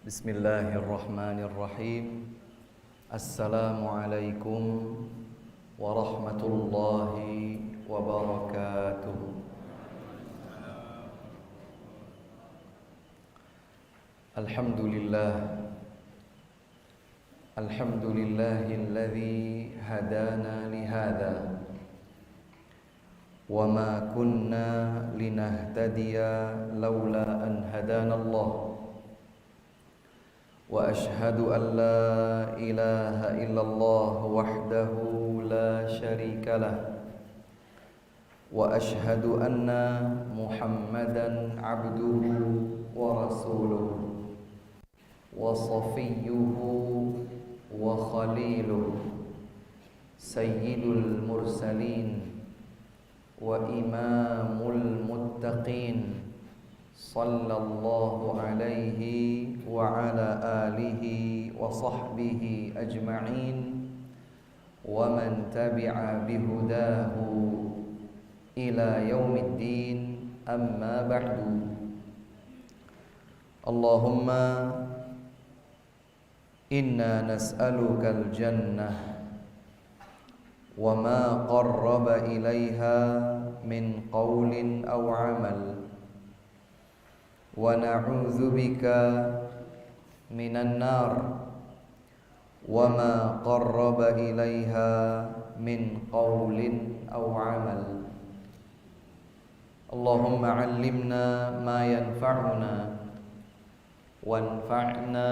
Bismillahirrahmanirrahim. Assalamualaikum warahmatullahi wabarakatuh. Alhamdulillahilladzi hadana lihada wa ma kunna linahtadiya laula an hadana Allah. Wa ashhadu an la ilaha illallah wahdahu la syarika lah. Wa ashhadu anna Muhammadan abduhu wa rasuluhu wa safiyyuhu wa khaliluhu sayyidul mursalin wa imamul muttaqin sallallahu alaihi wa ala alihi wa sahbihi ajma'in wa man tabi'a bihudahu ila yaumiddin, amma ba'du. Allahumma inna nas'aluka al-jannah wa ma qarraba ilaiha min qawlin aw amal, wa na'udzu bika minan nar wa ma qarraba ilaiha min qawlin aw amal. Allahumma 'allimna ma yanfa'una wanfa'na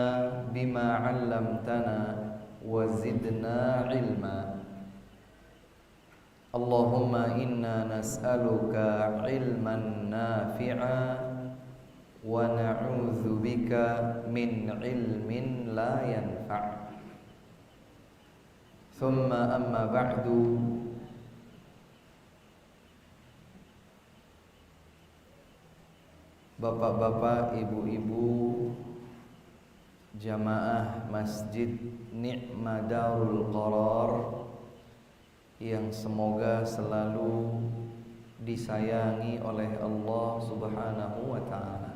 bima 'allamtana wa zidna 'ilma. Allahumma inna nas'aluka 'ilman nafi'a wa na'udzu bika min ilmin la yanfa'. Thumma amma ba'du. Bapak-bapak, ibu-ibu, jamaah Masjid Ni'ma Darul Qarar yang semoga selalu disayangi oleh Allah Subhanahu wa ta'ala.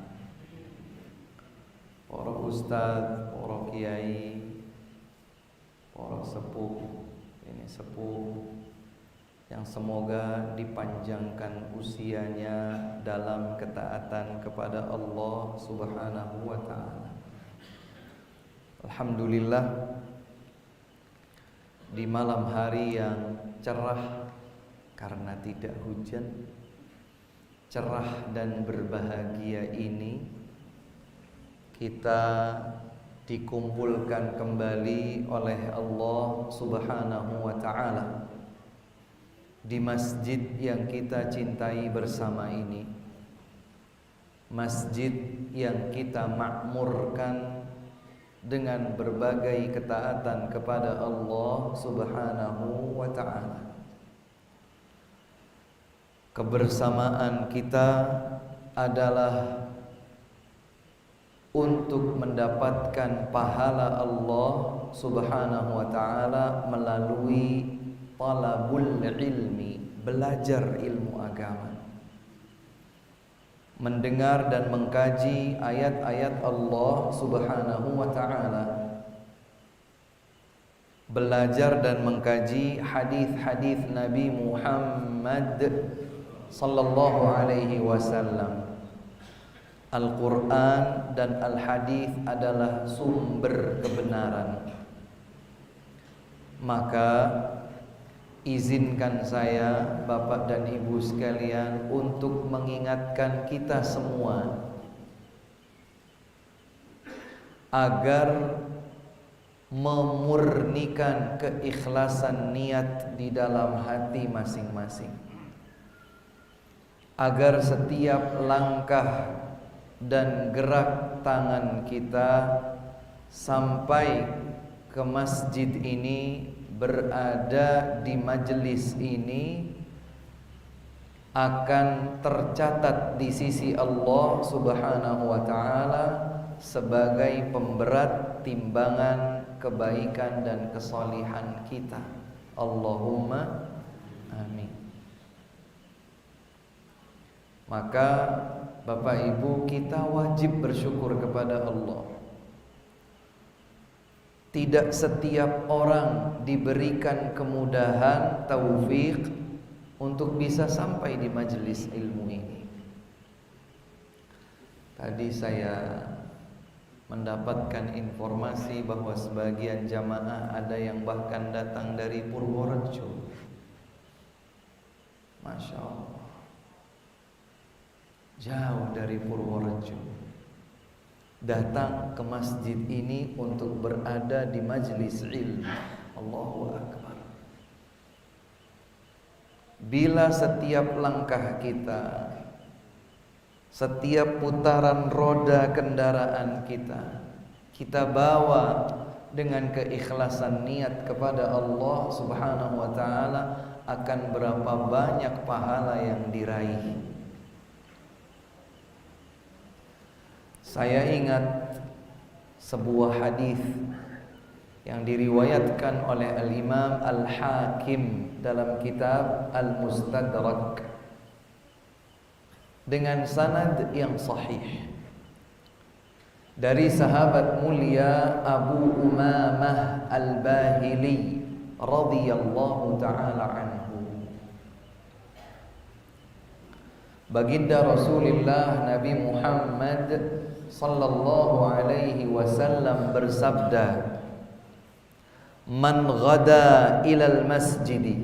Para ustadz, para kiai, para sepuh, ini sepuh yang semoga dipanjangkan usianya dalam ketaatan kepada Allah Subhanahu wa ta'ala. Alhamdulillah, di malam hari yang cerah karena tidak hujan, cerah dan berbahagia ini, kita dikumpulkan kembali oleh Allah Subhanahu wa ta'ala di masjid yang kita cintai bersama ini, masjid yang kita makmurkan dengan berbagai ketaatan kepada Allah Subhanahu wa ta'ala. Kebersamaan kita adalah untuk mendapatkan pahala Allah Subhanahu wa ta'ala melalui talabul ilmi, belajar ilmu agama, mendengar dan mengkaji ayat-ayat Allah Subhanahu wa ta'ala, belajar dan mengkaji hadis-hadis Nabi Muhammad sallallahu alaihi wasallam. Al-Quran dan Al-Hadis adalah sumber kebenaran. Maka izinkan saya, Bapak dan Ibu sekalian, untuk mengingatkan kita semua agar memurnikan keikhlasan niat di dalam hati masing-masing, agar setiap langkah dan gerak tangan kita sampai ke masjid ini, berada di majelis ini, akan tercatat di sisi Allah Subhanahu wa ta'ala sebagai pemberat timbangan kebaikan dan kesalihan kita. Allahumma amin. Maka Bapak Ibu, kita wajib bersyukur kepada Allah Tidak setiap orang diberikan kemudahan, taufik untuk bisa sampai di majelis ilmu ini. Tadi saya mendapatkan informasi bahwa sebagian jamaah ada yang bahkan datang dari Purworejo. Masya Allah, jauh dari Purworejo datang ke masjid ini untuk berada di majelis ilmu. Allahu Akbar. Bila setiap langkah kita, setiap putaran roda kendaraan kita bawa dengan keikhlasan niat kepada Allah Subhanahu wa taala, akan berapa banyak pahala yang diraih. Saya ingat sebuah hadis yang diriwayatkan oleh Al-Imam Al-Hakim dalam kitab Al-Mustadrak dengan sanad yang sahih dari sahabat mulia Abu Umamah Al-Bahili radhiyallahu taala anhu. Baginda Rasulullah Nabi Muhammad sallallahu alaihi wasallam bersabda, "Man ghada ilal masjidi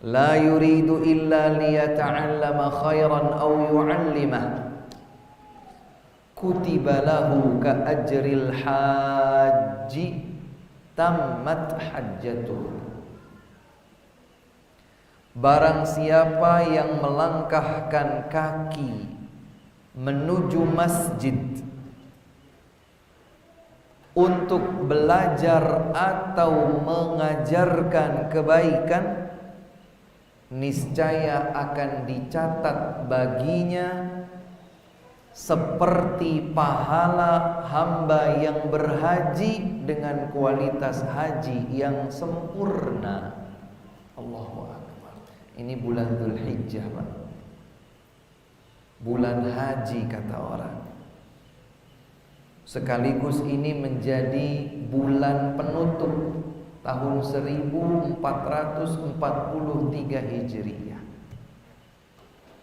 la yuridu illa liyata'allama khairan aw yu'allimah, kutiba lahu ka ajril haji tammat hajjatuh." Barang siapa yang melangkahkan kaki menuju masjid untuk belajar atau mengajarkan kebaikan, niscaya akan dicatat baginya seperti pahala hamba yang berhaji dengan kualitas haji yang sempurna. Allahu Akbar. Ini bulan Dzulhijjah, Pak. Bulan haji kata orang. Sekaligus ini menjadi bulan penutup tahun 1443 Hijriah.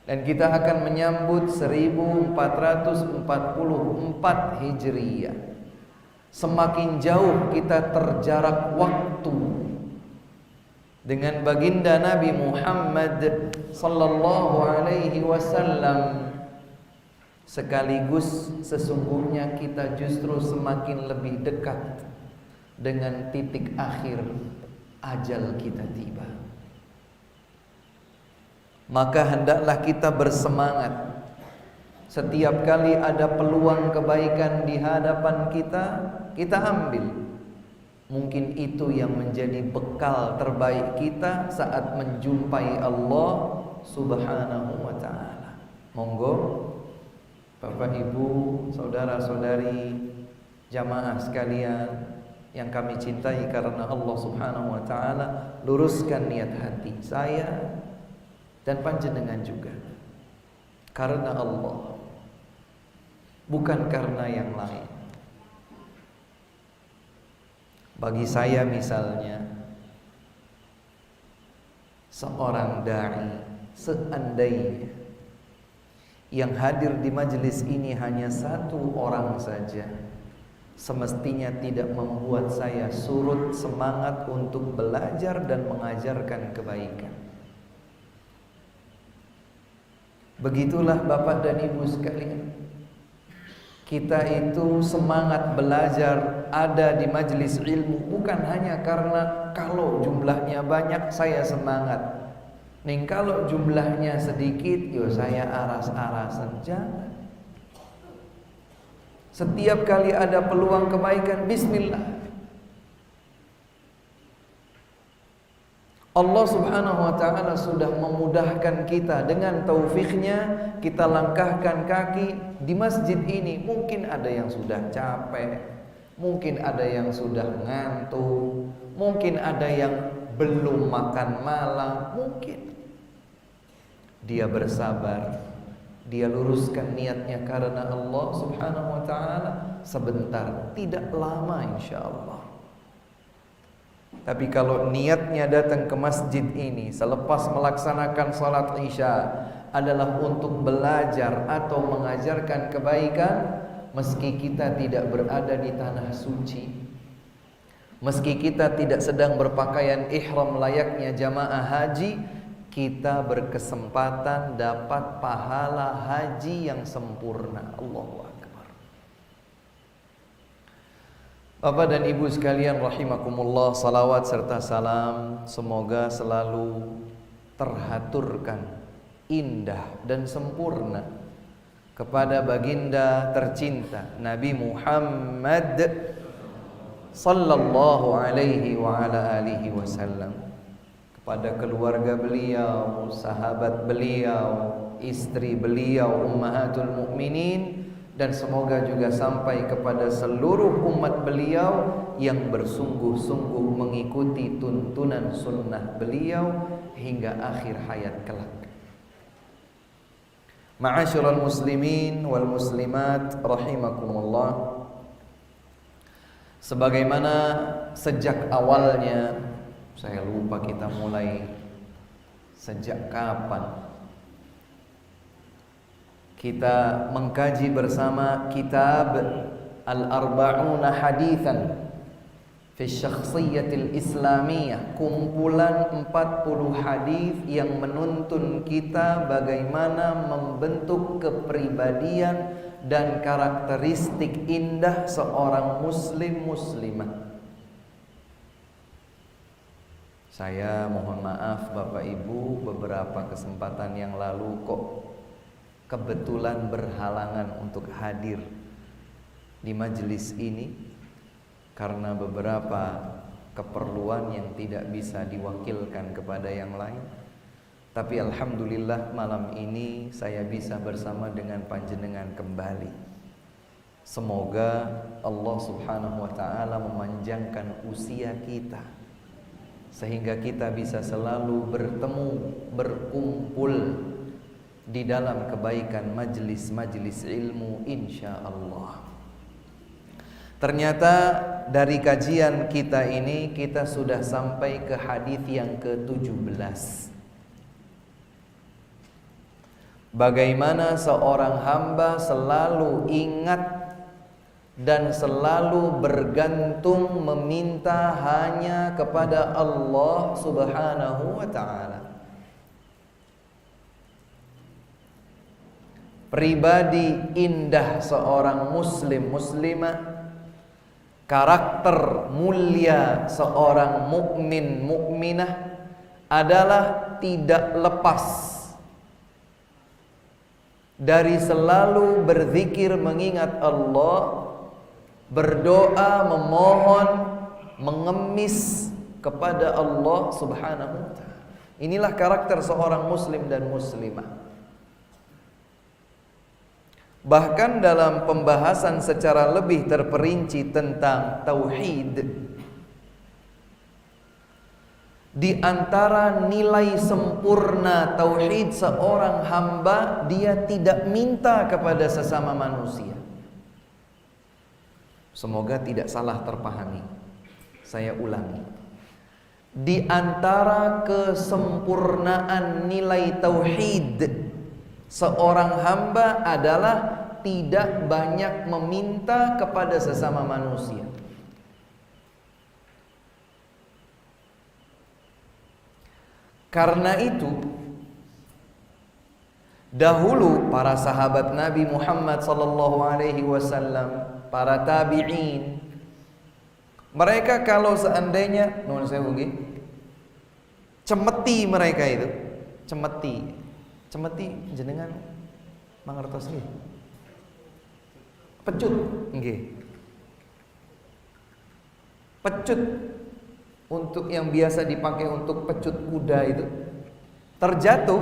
Dan kita akan menyambut 1444 Hijriah. Semakin jauh kita terjarak waktu dengan baginda Nabi Muhammad sallallahu alaihi wasallam, sekaligus sesungguhnya kita justru semakin lebih dekat dengan titik akhir ajal kita tiba. Maka hendaklah kita bersemangat. Setiap kali ada peluang kebaikan di hadapan kita, kita ambil. Mungkin itu yang menjadi bekal terbaik kita saat menjumpai Allah Subhanahu wa ta'ala. Monggo Bapak Ibu, saudara-saudari, jamaah sekalian yang kami cintai karena Allah Subhanahu wa ta'ala, luruskan niat hati saya dan panjenengan juga karena Allah, bukan karena yang lain. Bagi saya misalnya, seorang dai, seandainya yang hadir di majelis ini hanya satu orang saja, semestinya tidak membuat saya surut semangat untuk belajar dan mengajarkan kebaikan. Begitulah Bapak dan Ibu sekalian, kita itu semangat belajar ada di majelis ilmu bukan hanya karena kalau jumlahnya banyak saya semangat, ning kalau jumlahnya sedikit yo saya aras-arasan. Jangan. Setiap kali ada peluang kebaikan, bismillah. Allah Subhanahu wa ta'ala sudah memudahkan kita dengan taufiknya. Kita langkahkan kaki di masjid ini. Mungkin ada yang sudah capek, mungkin ada yang sudah ngantuk, mungkin ada yang belum makan malam. Mungkin dia bersabar dia luruskan niatnya karena Allah Subhanahu wa ta'ala, sebentar, tidak lama insya Allah. Tapi kalau niatnya datang ke masjid ini selepas melaksanakan salat Isya adalah untuk belajar atau mengajarkan kebaikan, meski kita tidak berada di tanah suci, meski kita tidak sedang berpakaian ihram layaknya jamaah haji, kita berkesempatan dapat pahala haji yang sempurna. Allahu Akbar. Bapak dan Ibu sekalian rahimakumullah, salawat serta salam semoga selalu terhaturkan, indah dan sempurna kepada baginda tercinta Nabi Muhammad sallallahu alaihi wa ala alihi wasallam, kepada keluarga beliau, sahabat beliau, istri beliau, ummahatul mukminin, dan semoga juga sampai kepada seluruh umat beliau yang bersungguh-sungguh mengikuti tuntunan sunnah beliau hingga akhir hayat kelak. Ma'asyiral muslimin wal muslimat rahimakumullah, sebagaimana sejak awalnya, saya lupa kita mulai sejak kapan kita mengkaji bersama kitab Al-Arba'una Hadithan fi Syakhsiyatil Islamiyah, kumpulan 40 hadis yang menuntun kita bagaimana membentuk kepribadian dan karakteristik indah seorang muslim muslimah. Saya mohon maaf Bapak Ibu, beberapa kesempatan yang lalu kok kebetulan berhalangan untuk hadir di majelis ini karena beberapa keperluan yang tidak bisa diwakilkan kepada yang lain. Tapi alhamdulillah malam ini saya bisa bersama dengan panjenengan kembali. Semoga Allah Subhanahu wa ta'ala memanjangkan usia kita sehingga kita bisa selalu bertemu, berkumpul di dalam kebaikan majlis-majlis ilmu insyaallah. Ternyata dari kajian kita ini kita sudah sampai ke hadis yang ke-17. Bagaimana seorang hamba selalu ingat dan selalu bergantung meminta hanya kepada Allah Subhanahu wa ta'ala. Pribadi indah seorang muslim muslimah, karakter mulia seorang mukmin mukminah adalah tidak lepas dari selalu berzikir mengingat Allah, berdoa, memohon, mengemis kepada Allah Subhanahu wa ta'ala. Inilah karakter seorang muslim dan muslimah. Bahkan dalam pembahasan secara lebih terperinci tentang tauhid, di antara nilai sempurna tauhid seorang hamba, dia tidak minta kepada sesama manusia. Semoga tidak salah terpahami. Saya ulangi. Di antara kesempurnaan nilai tauhid seorang hamba adalah tidak banyak meminta kepada sesama manusia. Karena itu, dahulu para sahabat Nabi Muhammad sallallahu alaihi wasallam, para tabi'in, mereka kalau seandainya nuhun sewu nggih, cemeti mereka itu, cemeti jenengan mangertos nggih? Pecut nggih. Pecut untuk yang biasa dipakai untuk pecut kuda itu terjatuh,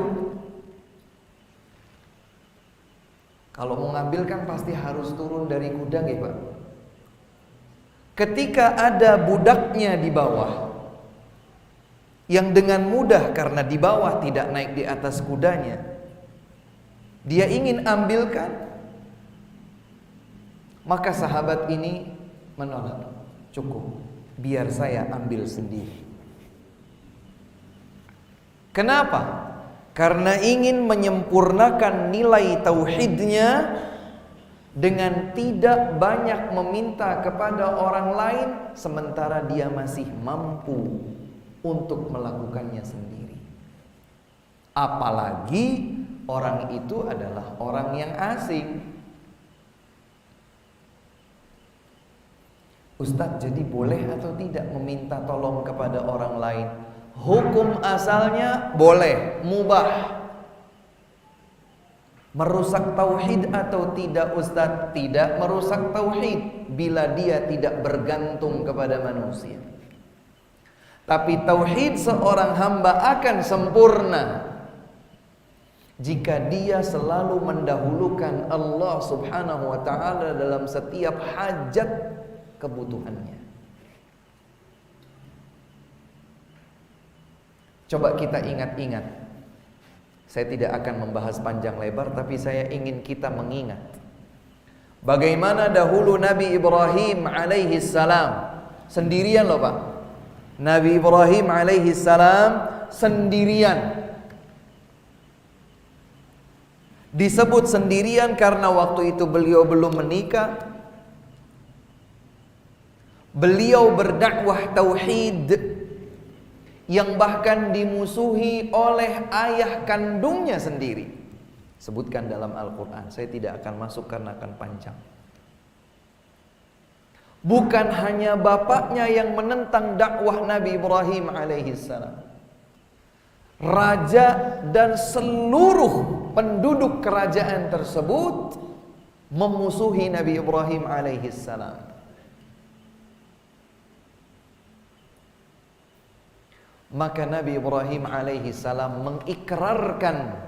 kalau mau ngambil kan pasti harus turun dari kuda nggih Pak. Ketika ada budaknya di bawah yang dengan mudah karena di bawah tidak naik di atas kudanya, dia ingin ambilkan, maka sahabat ini menolak. Cukup, biar saya ambil sendiri. Kenapa? Karena ingin menyempurnakan nilai tauhidnya dengan tidak banyak meminta kepada orang lain, sementara dia masih mampu untuk melakukannya sendiri. Apalagi orang itu adalah orang yang asing. Ustadz, jadi boleh atau tidak meminta tolong kepada orang lain? Hukum asalnya boleh, mubah. Merusak tauhid atau tidak Ustadz? Tidak merusak tauhid bila dia tidak bergantung kepada manusia. Tapi tauhid seorang hamba akan sempurna jika dia selalu mendahulukan Allah Subhanahu wa ta'ala dalam setiap hajat kebutuhannya. Coba kita ingat-ingat. Saya tidak akan membahas panjang lebar, tapi saya ingin kita mengingat bagaimana dahulu Nabi Ibrahim alaihi salam sendirian loh Pak. Nabi Ibrahim alaihi salam sendirian. Disebut sendirian karena waktu itu beliau belum menikah. Beliau berdakwah tauhid yang bahkan dimusuhi oleh ayah kandungnya sendiri. Sebutkan dalam Al-Quran. Saya tidak akan masuk karena akan panjang. Bukan hanya bapaknya yang menentang dakwah Nabi Ibrahim alaihissalam. Raja dan seluruh penduduk kerajaan tersebut memusuhi Nabi Ibrahim alaihissalam. Maka Nabi Ibrahim alaihi salam mengikrarkan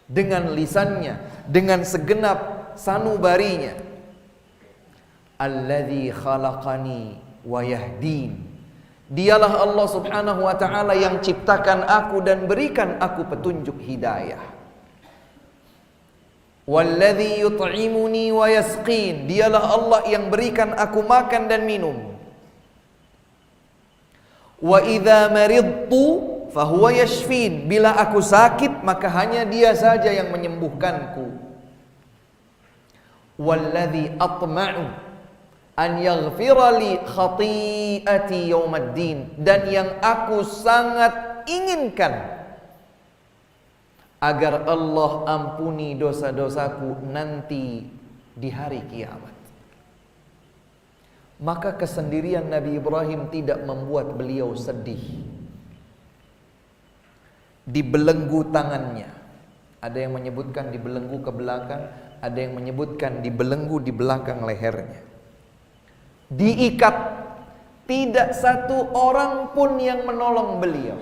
dengan lisannya, dengan segenap sanubarinya, Alladzi khalaqani wa yahdin. Dialah Allah Subhanahu wa ta'ala yang ciptakan aku dan berikan aku petunjuk hidayah. Walladzi yut'imuni wa yasqin. Dialah Allah yang berikan aku makan dan minum. Wa idza maridtu fahuwa yashfin. Bila aku sakit maka hanya Dia saja yang menyembuhkanku. Walladzi atma'u an yaghfira li khati'ati yaumaddin. Dan yang aku sangat inginkan agar Allah ampuni dosa-dosaku nanti di hari kiamat. Maka kesendirian Nabi Ibrahim tidak membuat beliau sedih. Dibelenggu tangannya. Ada yang menyebutkan dibelenggu ke belakang, ada yang menyebutkan dibelenggu di belakang lehernya. Diikat, tidak satu orang pun yang menolong beliau.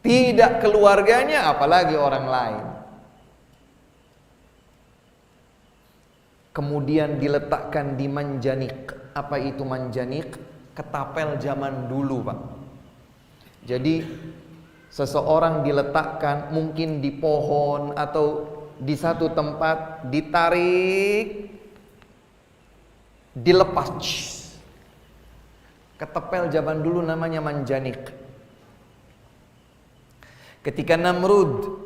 Tidak keluarganya, apalagi orang lain. Kemudian diletakkan di manjanik. Apa itu manjanik? Ketapel zaman dulu Pak. Jadi seseorang diletakkan mungkin di pohon atau di satu tempat, ditarik, dilepas. Ketapel zaman dulu namanya manjanik. Ketika Namrud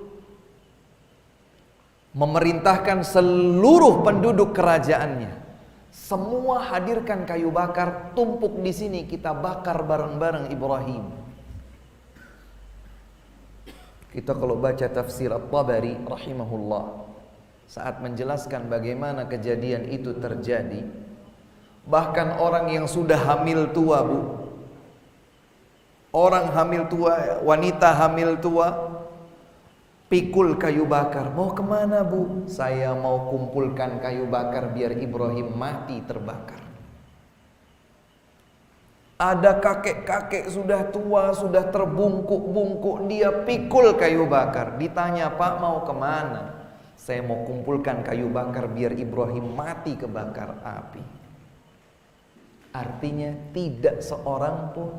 memerintahkan seluruh penduduk kerajaannya, semua hadirkan kayu bakar, tumpuk di sini, kita bakar bareng-bareng Ibrahim. Kita kalau baca tafsir At-Tabari rahimahullah, saat menjelaskan bagaimana kejadian itu terjadi, bahkan orang yang sudah hamil tua Bu, orang hamil tua, wanita hamil tua, pikul kayu bakar. Mau kemana Bu? Saya mau kumpulkan kayu bakar biar Ibrahim mati terbakar. Ada kakek-kakek sudah tua, sudah terbungkuk-bungkuk, dia pikul kayu bakar. Ditanya, Pak mau kemana? Saya mau kumpulkan kayu bakar biar Ibrahim mati kebakar api. Artinya tidak seorang pun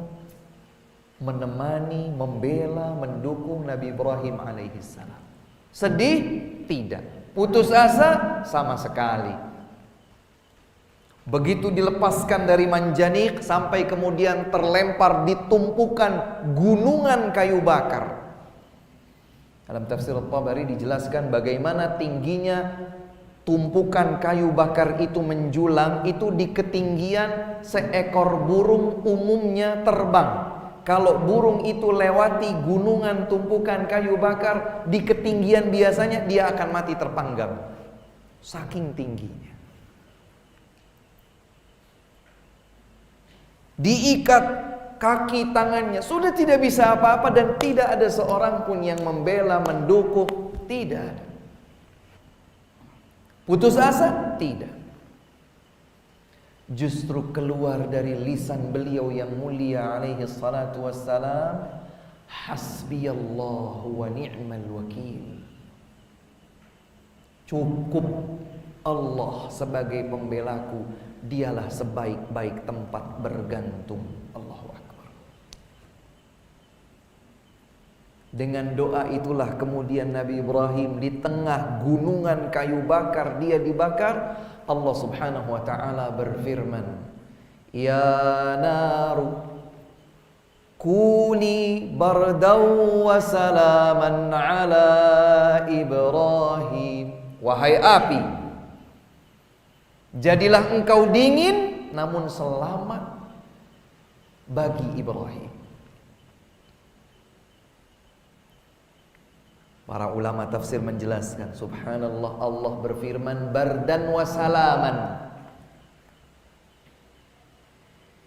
menemani, membela, mendukung Nabi Ibrahim alaihissalam. Sedih? Tidak. Putus asa? Sama sekali. Begitu dilepaskan dari Manjanik sampai kemudian terlempar di tumpukan gunungan kayu bakar. Dalam tafsir At-Tabari dijelaskan bagaimana tingginya tumpukan kayu bakar itu menjulang, itu di ketinggian seekor burung umumnya terbang. Kalau burung itu lewati gunungan tumpukan kayu bakar di ketinggian biasanya, dia akan mati terpanggang. Saking tingginya. Diikat kaki tangannya, sudah tidak bisa apa-apa dan tidak ada seorang pun yang membela, mendukung, tidak ada. Putus asa? Tidak. Justru keluar dari lisan beliau yang mulia alaihi salatu wassalam, hasbiyallahu wa ni'mal wakil. Cukup Allah sebagai pembelaku, dialah sebaik-baik tempat bergantung. Allahu Akbar. Dengan doa itulah kemudian Nabi Ibrahim di tengah gunungan kayu bakar, dia dibakar. Allah subhanahu wa ta'ala berfirman, ya naru kuni bardaw wa salaman ala Ibrahim. Wahai api, jadilah engkau dingin namun selamat bagi Ibrahim. Para ulama tafsir menjelaskan, subhanallah, Allah berfirman bardan wa salaman.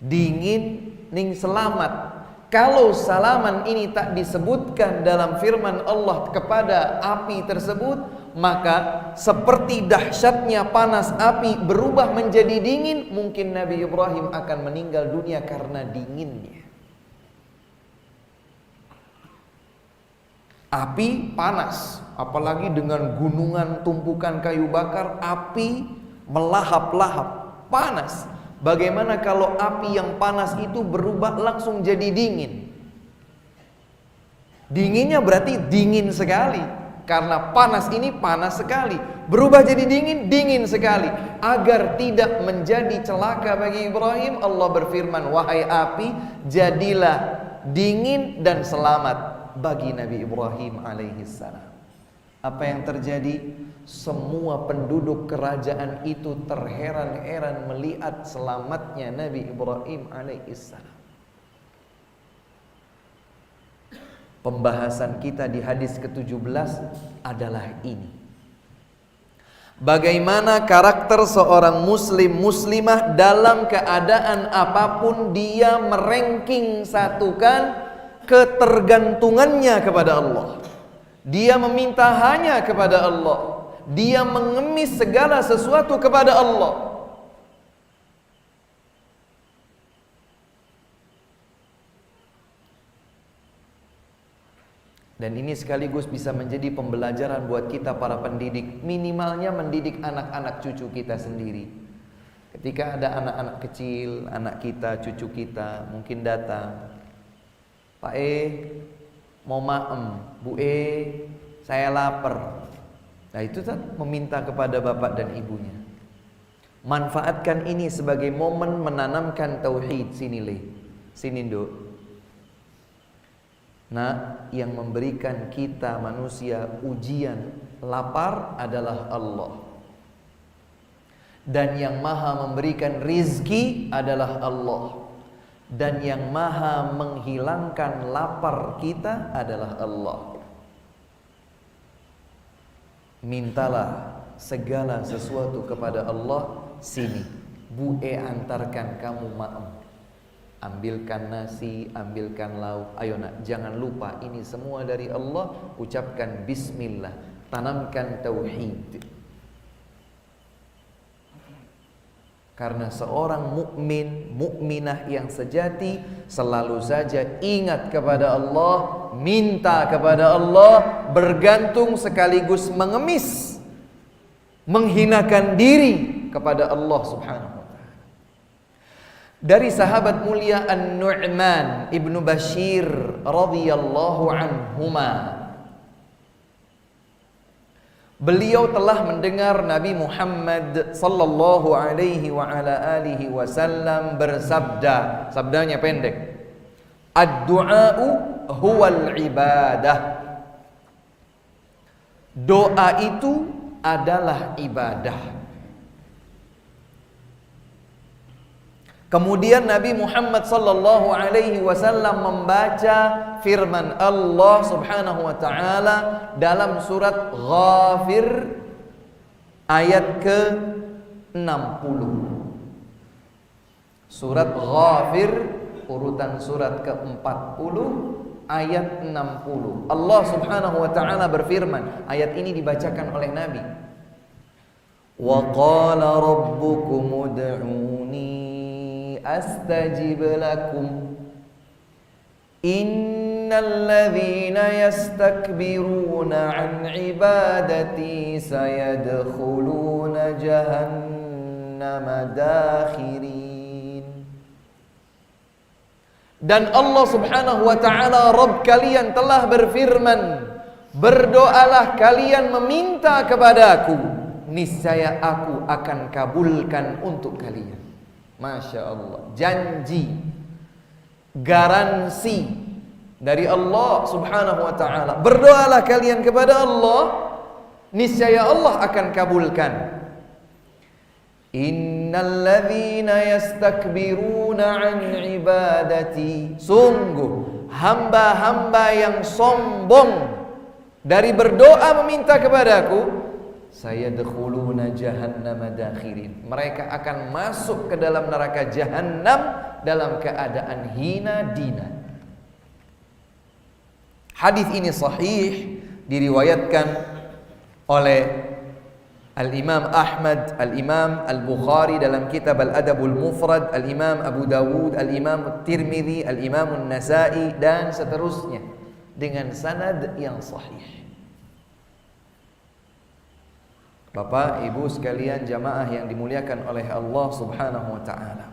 Dingin ning selamat. Kalau salaman ini tak disebutkan dalam firman Allah kepada api tersebut, maka seperti dahsyatnya panas api berubah menjadi dingin, mungkin Nabi Ibrahim akan meninggal dunia karena dinginnya. Api panas, apalagi dengan gunungan tumpukan kayu bakar, api melahap-lahap, panas. Bagaimana kalau api yang panas itu berubah langsung jadi dingin? Dinginnya berarti dingin sekali, karena panas ini panas sekali. Berubah jadi dingin, dingin sekali. Agar tidak menjadi celaka bagi Ibrahim, Allah berfirman, wahai api, jadilah dingin dan selamat bagi Nabi Ibrahim alaihissalam. Apa yang terjadi? Semua penduduk kerajaan itu terheran-heran melihat selamatnya Nabi Ibrahim alaihissalam. Pembahasan kita di hadis ke-17 adalah ini. Bagaimana karakter seorang muslim muslimah dalam keadaan apapun dia meranking satukan ketergantungannya kepada Allah. Dia meminta hanya kepada Allah. Dia mengemis segala sesuatu kepada Allah. Dan ini sekaligus bisa menjadi pembelajaran buat kita para pendidik. Minimalnya mendidik anak-anak cucu kita sendiri. Ketika ada anak-anak kecil, anak kita, cucu kita mungkin datang, Pak mau maem, Bu saya lapar. Nah itu kan meminta kepada bapak dan ibunya. Manfaatkan ini sebagai momen menanamkan tauhid. Sini Le, sini Nduk. Nah, yang memberikan kita manusia ujian lapar adalah Allah. Dan yang maha memberikan rizki adalah Allah. Dan yang maha menghilangkan lapar kita adalah Allah. Mintalah segala sesuatu kepada Allah. Sini, Bu antarkan kamu maem. Ambilkan nasi, ambilkan lauk. Ayo nak, jangan lupa ini semua dari Allah. Ucapkan bismillah. Tanamkan tauhid. Karena seorang mukmin, mukminah yang sejati selalu saja ingat kepada Allah, minta kepada Allah, bergantung sekaligus mengemis, menghinakan diri kepada Allah Subhanahu wa ta'ala. Dari sahabat mulia An-Nu'man ibnu Bashir radhiyallahu anhuma, beliau telah mendengar Nabi Muhammad sallallahu alaihi wa ala alihi wasallam bersabda, sabdanya pendek, ad-du'a'u huwal ibadah. Doa itu adalah ibadah. Kemudian Nabi Muhammad sallallahu alaihi wasallam membaca firman Allah Subhanahu wa taala dalam surat Ghafir ayat ke-60. Surat Ghafir urutan surat ke-40 ayat 60. Allah Subhanahu wa taala berfirman, ayat ini dibacakan oleh Nabi. Wa qala rabbukum ud'uni astajib lakum innal ladzina yastakbiruna an ibadati sayadkhuluna jahannama dakhirin. Dan Allah Subhanahu wa taala Rabb kalian telah berfirman, berdoalah kalian meminta kepadaku, niscaya aku akan kabulkan untuk kalian. Masya Allah, janji, garansi dari Allah Subhanahu wa ta'ala. Berdoalah kalian kepada Allah, niscaya Allah akan kabulkan. Innal ladzina yastakbiruna an ibadati, sungguh hamba-hamba yang sombong dari berdoa meminta kepadaku, sayadkhuluna jahannama dakhirin, mereka akan masuk ke dalam neraka jahannam dalam keadaan hina dina. Hadis ini sahih, diriwayatkan oleh Al-Imam Ahmad, Al-Imam Al-Bukhari dalam kitab Al-Adabul Mufrad, Al-Imam Abu Dawud, Al-Imam Tirmidzi, Al-Imam An-Nasa'i dan seterusnya dengan sanad yang sahih. Bapak, Ibu sekalian jamaah yang dimuliakan oleh Allah Subhanahu wa taala.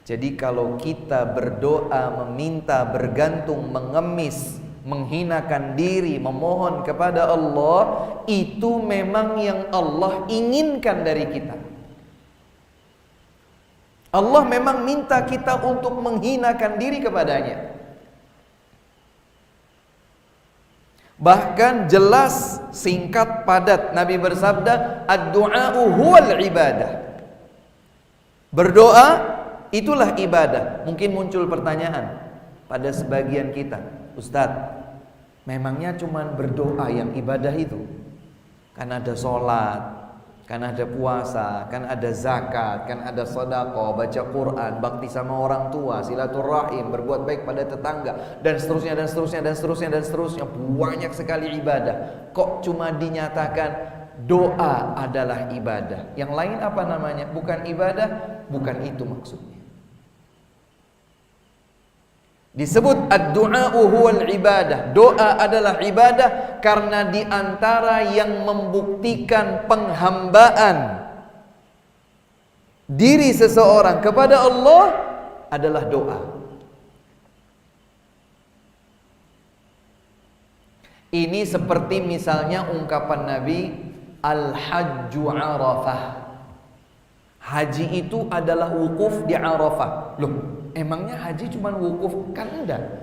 Jadi kalau kita berdoa, meminta, bergantung, mengemis, menghinakan diri, memohon kepada Allah, itu memang yang Allah inginkan dari kita. Allah memang minta kita untuk menghinakan diri kepadanya. Bahkan jelas, singkat, padat, Nabi bersabda, ad-du'a'u huwal ibadah. Berdoa itulah ibadah. Mungkin muncul pertanyaan pada sebagian kita, Ustadz, memangnya cuman berdoa yang ibadah itu? Kan ada sholat, kan ada puasa, kan ada zakat, kan ada sedekah, baca Quran, bakti sama orang tua, silaturahim, berbuat baik pada tetangga, dan seterusnya dan seterusnya dan seterusnya dan seterusnya. Banyak sekali ibadah. Kok cuma dinyatakan doa adalah ibadah? Yang lain apa namanya? Bukan ibadah, bukan itu maksudnya. Disebut ad-du'a'u huwal ibadah. Doa adalah ibadah karena diantara yang membuktikan penghambaan diri seseorang kepada Allah adalah doa. Ini seperti misalnya ungkapan Nabi, al-hajju arafah. Haji itu adalah wukuf di Arafah. Loh, emangnya haji cuma wukuf? Kan enggak.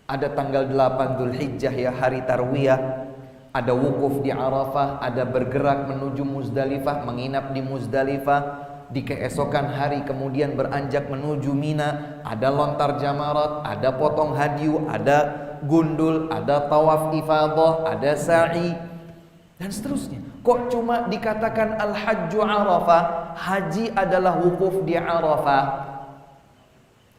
Ada tanggal 8 Dzulhijjah ya, hari tarwiyah. Ada wukuf di Arafah, ada bergerak menuju Muzdalifah, menginap di Muzdalifah. Di keesokan hari kemudian beranjak menuju Mina. Ada lontar jamarat, ada potong hadyu, ada gundul, ada tawaf ifadah, ada sa'i, dan seterusnya. Kok cuma dikatakan al-hajju Arafah? Haji adalah wukuf di Arafah.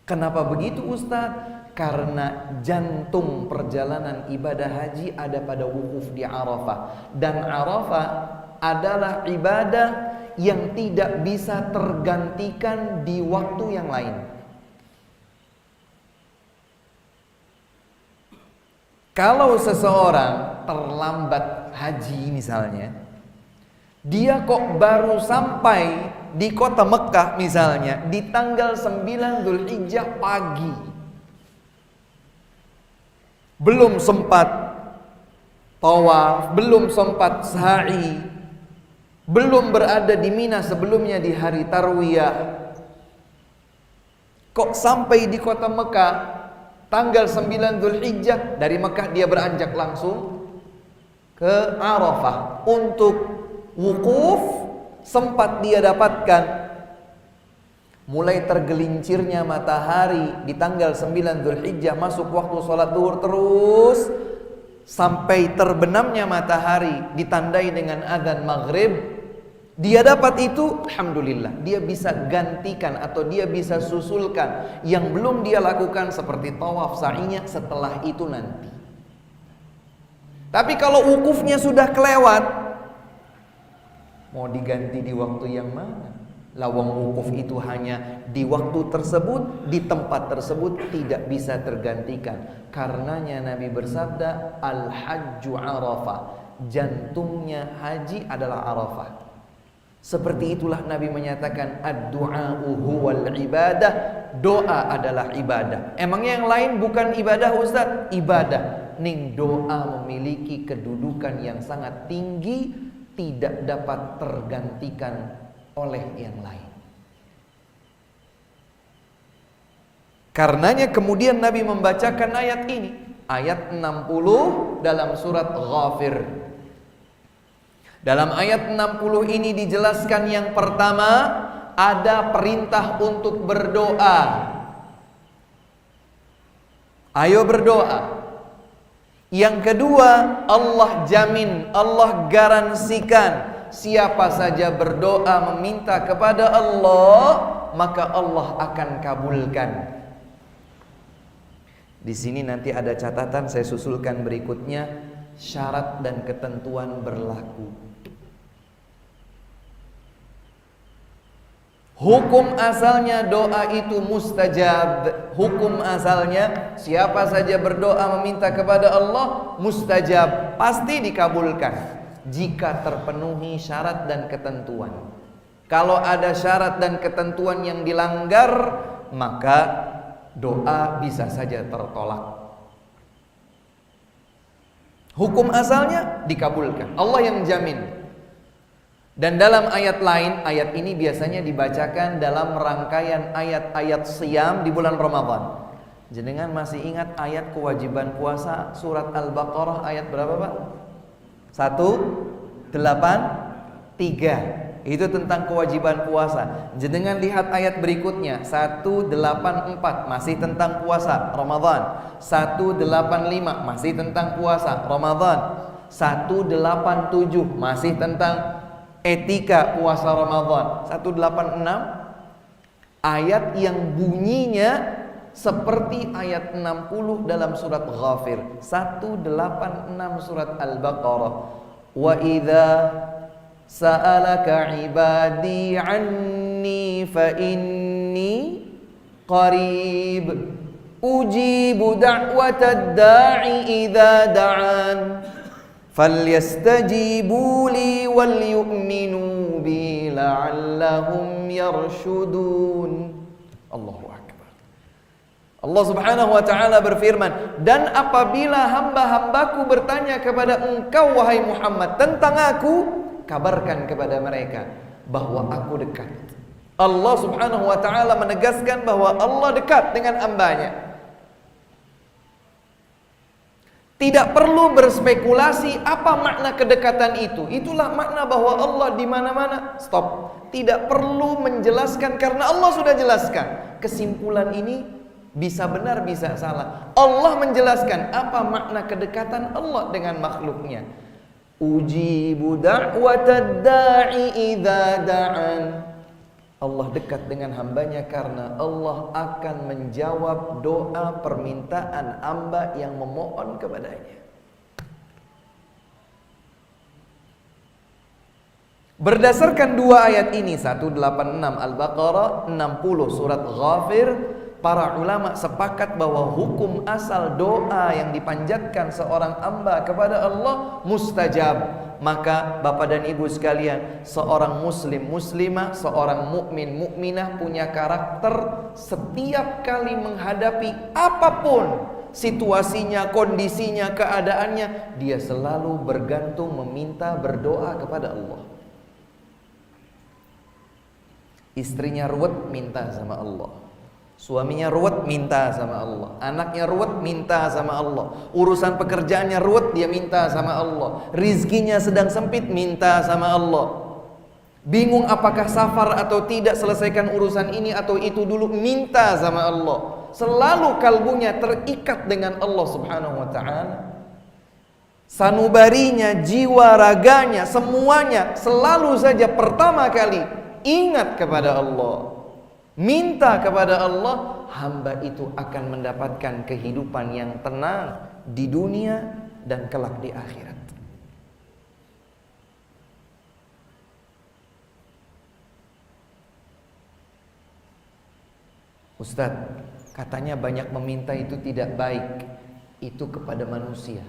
Kenapa begitu Ustaz? Karena jantung perjalanan ibadah haji ada pada wukuf di Arafah. Dan Arafah adalah ibadah yang tidak bisa tergantikan di waktu yang lain. Kalau seseorang terlambat haji misalnya, dia kok baru sampai di kota Mekah misalnya, di tanggal 9 Dzulhijjah pagi, belum sempat tawaf, belum sempat sa'i, belum berada di Mina sebelumnya di hari Tarwiyah, kok sampai di kota Mekah tanggal 9 Dzulhijjah, dari Mekah dia beranjak langsung ke Arafah untuk wukuf. Sempat dia dapatkan mulai tergelincirnya matahari di tanggal 9 Dzulhijjah, masuk waktu sholat duhur, terus sampai terbenamnya matahari ditandai dengan adzan maghrib. Dia dapat itu, alhamdulillah, dia bisa gantikan atau dia bisa susulkan yang belum dia lakukan seperti tawaf sa'inya setelah itu nanti. Tapi kalau wukufnya sudah kelewat, mau diganti di waktu yang mana? Lawang wukuf itu hanya di waktu tersebut, di tempat tersebut, tidak bisa tergantikan. Karenanya Nabi bersabda, Al-Hajju Arafah, jantungnya haji adalah Arafah. Seperti itulah Nabi menyatakan, ad-du'a'u huwal ibadah, doa adalah ibadah. Emangnya yang lain bukan ibadah, Ustaz? Ibadah. Ning doa memiliki kedudukan yang sangat tinggi, tidak dapat tergantikan oleh yang lain. Karenanya kemudian Nabi membacakan ayat ini, ayat 60 dalam surat Ghafir. Dalam ayat 60 ini dijelaskan yang pertama, ada perintah untuk berdoa. Ayo berdoa. Yang kedua, Allah jamin, Allah garansikan, siapa saja berdoa meminta kepada Allah, maka Allah akan kabulkan. Di sini nanti ada catatan, saya susulkan berikutnya, syarat dan ketentuan berlaku. Hukum asalnya doa itu mustajab. Hukum asalnya siapa saja berdoa meminta kepada Allah mustajab, pasti dikabulkan jika terpenuhi syarat dan ketentuan. Kalau ada syarat dan ketentuan yang dilanggar, maka doa bisa saja tertolak. Hukum asalnya dikabulkan, Allah yang jamin. Dan dalam ayat lain, ayat ini biasanya dibacakan dalam rangkaian ayat-ayat siyam di bulan Ramadan. Jenengan masih ingat ayat kewajiban puasa surat Al-Baqarah ayat berapa, Pak? 183. Itu tentang kewajiban puasa. Jenengan lihat ayat berikutnya, 184 masih tentang puasa Ramadan. 185 masih tentang puasa Ramadan. 187 masih tentang etika puasa Ramadan. 186 ayat yang bunyinya seperti ayat 60 dalam surat Ghafir. 186 surat Al-Baqarah. Wa idza sa'alaka ibadi anni fa inni qarib ujibu da'watad da'i idza da'an falyastajibu li wal yu'minu bi la'allahum yarshudun. Allahu akbar. Allah Subhanahu wa taala berfirman, dan apabila hamba-hambaku bertanya kepada engkau wahai Muhammad tentang aku, kabarkan kepada mereka bahwa aku dekat. Allah Subhanahu wa taala menegaskan bahwa Allah dekat dengan hambanya. Tidak perlu berspekulasi apa makna kedekatan itu. Itulah makna bahwa Allah di mana-mana. Stop. Tidak perlu menjelaskan karena Allah sudah jelaskan. Kesimpulan ini bisa benar bisa salah. Allah menjelaskan apa makna kedekatan Allah dengan makhluknya. Ujibu da'watad da'i idza da'an. Allah dekat dengan hambanya karena Allah akan menjawab doa permintaan hamba yang memohon kepadanya. Berdasarkan dua ayat ini, 186 Al-Baqarah, 60 surat Ghafir, para ulama sepakat bahwa hukum asal doa yang dipanjatkan seorang hamba kepada Allah mustajab, Maka Bapak dan Ibu sekalian, seorang muslim muslimah, seorang mukmin mukminah punya karakter setiap kali menghadapi apapun situasinya, kondisinya, keadaannya, dia selalu bergantung, meminta, berdoa kepada Allah. Istrinya ruwet, minta sama Allah. Suaminya ruwet, minta sama Allah. Anaknya ruwet, minta sama Allah. Urusan pekerjaannya ruwet, dia minta sama Allah. Rizkinya sedang sempit, minta sama Allah. Bingung apakah safar atau tidak, selesaikan urusan ini atau itu dulu, minta sama Allah. Selalu kalbunya terikat dengan Allah subhanahu wa ta'ala. Sanubarinya, jiwa raganya, semuanya selalu saja pertama kali ingat kepada Allah, minta kepada Allah. Hamba itu akan mendapatkan kehidupan yang tenang di dunia dan kelak di akhirat. Ustadz, katanya banyak meminta itu tidak baik. Itu kepada manusia.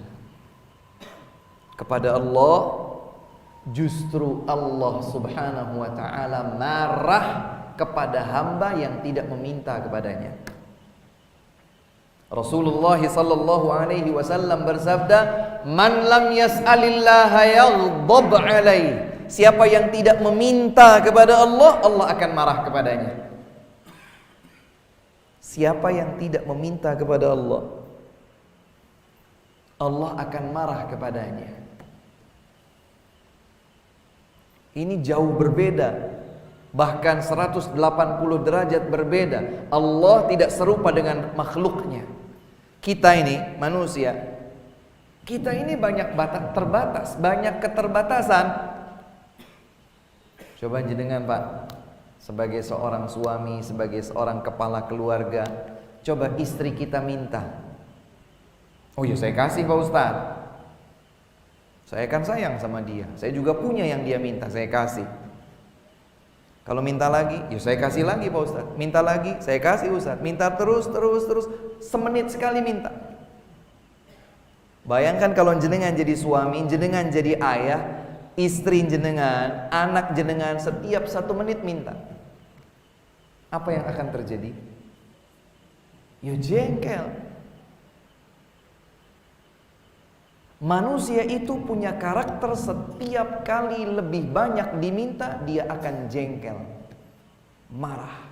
Kepada Allah, justru Allah subhanahu wa ta'ala marah kepada hamba yang tidak meminta kepadanya. Rasulullah sallallahu alaihi wasallam bersabda, "Man lam yas'alillaha yaghdab alaih." Siapa yang tidak meminta kepada Allah, Allah akan marah kepadanya. Siapa yang tidak meminta kepada Allah, Allah akan marah kepadanya. Ini jauh berbeda, bahkan 180 derajat berbeda. Allah tidak serupa dengan makhluknya. Kita ini manusia, kita ini banyak terbatas, banyak keterbatasan. Coba jenengan Pak, sebagai seorang suami, sebagai seorang kepala keluarga, coba istri kita minta. Oh ya saya kasih Pak Ustadz. Saya kan sayang sama dia. Saya juga punya yang dia minta, saya kasih. Kalau minta lagi, ya saya kasih lagi Pak Ustadz. Minta lagi, saya kasih Ustadz. Minta terus. Semenit sekali minta. Bayangkan kalau jenengan jadi suami, jenengan jadi ayah, istri jenengan, anak jenengan setiap 1 menit minta. Apa yang akan terjadi? Ya jengkel. Manusia itu punya karakter setiap kali lebih banyak diminta, dia akan jengkel, marah.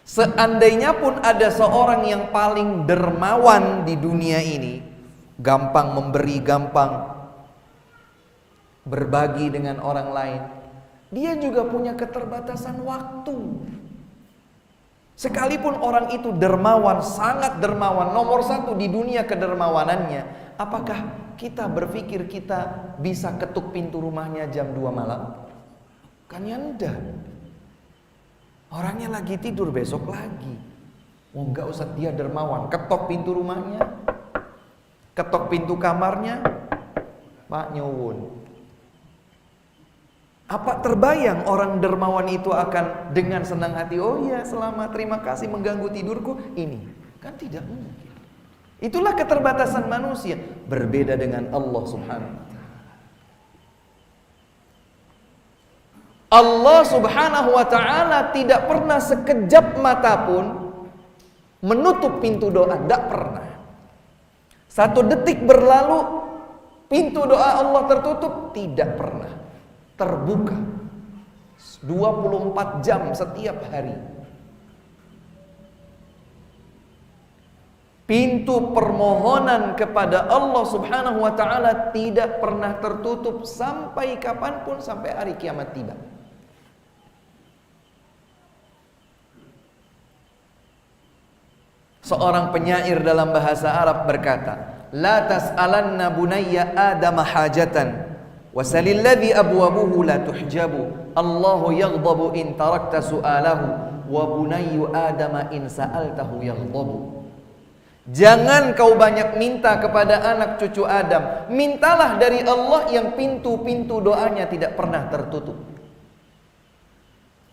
Seandainya pun ada seorang yang paling dermawan di dunia ini, gampang memberi, gampang berbagi dengan orang lain, dia juga punya keterbatasan waktu. Sekalipun orang itu dermawan, sangat dermawan, nomor 1 di dunia kedermawanannya, apakah kita berpikir kita bisa ketuk pintu rumahnya jam 2 malam? Kan ya enggak. Orangnya lagi tidur, besok lagi. Oh enggak usah, dia dermawan, ketok pintu rumahnya, ketok pintu kamarnya, Pak nyuwun. Apa terbayang orang dermawan itu akan dengan senang hati, oh iya selamat, terima kasih mengganggu tidurku ini? Kan tidak mungkin. Itulah keterbatasan manusia. Berbeda dengan Allah subhanahu wa ta'ala. Allah subhanahu wa ta'ala tidak pernah sekejap mata pun menutup pintu doa, tidak pernah. 1 detik berlalu pintu doa Allah tertutup, tidak pernah. Terbuka 24 jam setiap hari. Pintu permohonan kepada Allah subhanahu wa ta'ala tidak pernah tertutup sampai kapanpun, sampai hari kiamat tiba. Seorang penyair dalam bahasa Arab berkata, "La tas'alanna bunayya Adam hajatan, wasalilladzi abwabuhu la tuhjabu. Allahu yaghdabu in tarakta su'alahu, wa bunayyu Adam in sa'altahu yaghdabu." Jangan kau banyak minta kepada anak cucu Adam, mintalah dari Allah yang pintu-pintu doanya tidak pernah tertutup.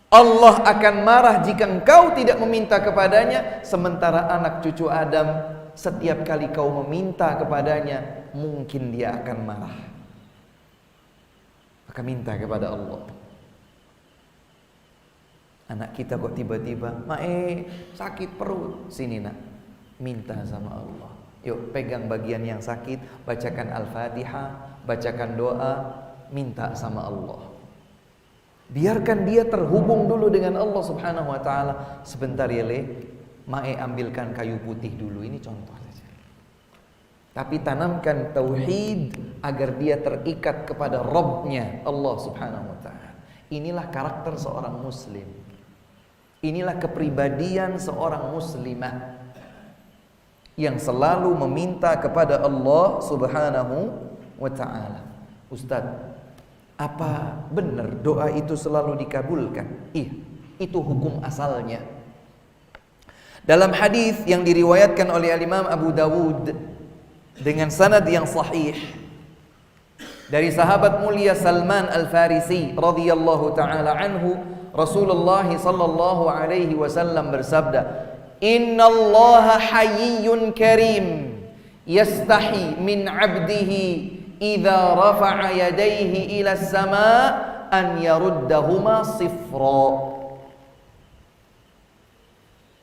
Allah akan marah jika engkau tidak meminta kepadanya, sementara anak cucu Adam setiap kali kau meminta kepadanya, mungkin dia akan marah. Maka minta kepada Allah. Anak kita kok tiba-tiba, "Mae, sakit perut." Sini nak, minta sama Allah. Yuk pegang bagian yang sakit, bacakan Al-Fatihah, bacakan doa, minta sama Allah. Biarkan dia terhubung dulu dengan Allah Subhanahu wa taala. Sebentar ya Le, Mae ambilkan kayu putih dulu. Ini contoh saja. Tapi tanamkan tauhid agar dia terikat kepada Rabb-nya, Allah Subhanahu wa taala. Inilah karakter seorang muslim. Inilah kepribadian seorang muslimah yang selalu meminta kepada Allah Subhanahu wa taala. Ustaz, apa benar doa itu selalu dikabulkan? Iya, itu hukum asalnya. Dalam hadis yang diriwayatkan oleh Imam Abu Dawud dengan sanad yang sahih dari sahabat mulia Salman Al-Farisi radhiyallahu taala anhu, Rasulullah sallallahu alaihi wasallam bersabda, "Innallaha hayyun karim yastahi min 'abdihi idza rafa'a yadayhi ila as-sama' an yaruddahuma sifra."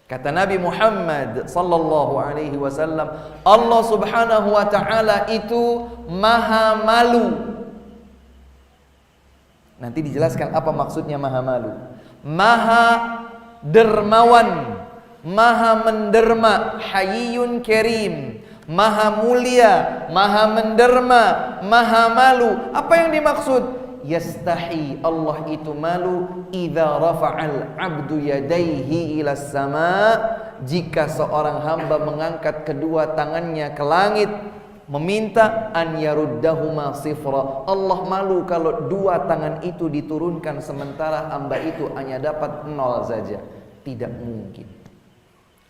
Kata Nabi Muhammad sallallahu alaihi wasallam, Allah Subhanahu wa taala itu maha malu. Nanti dijelaskan apa maksudnya maha malu. Maha dermawan, maha menderma, hayyun karim, maha mulia, maha menderma, maha malu. Apa yang dimaksud? Yastahi, Allah itu malu idza rafa'al 'abdu yadayhi ila sama', jika seorang hamba mengangkat kedua tangannya ke langit meminta an yaruddahuma sifra. Allah malu kalau dua tangan itu diturunkan sementara hamba itu hanya dapat 0 saja. Tidak mungkin.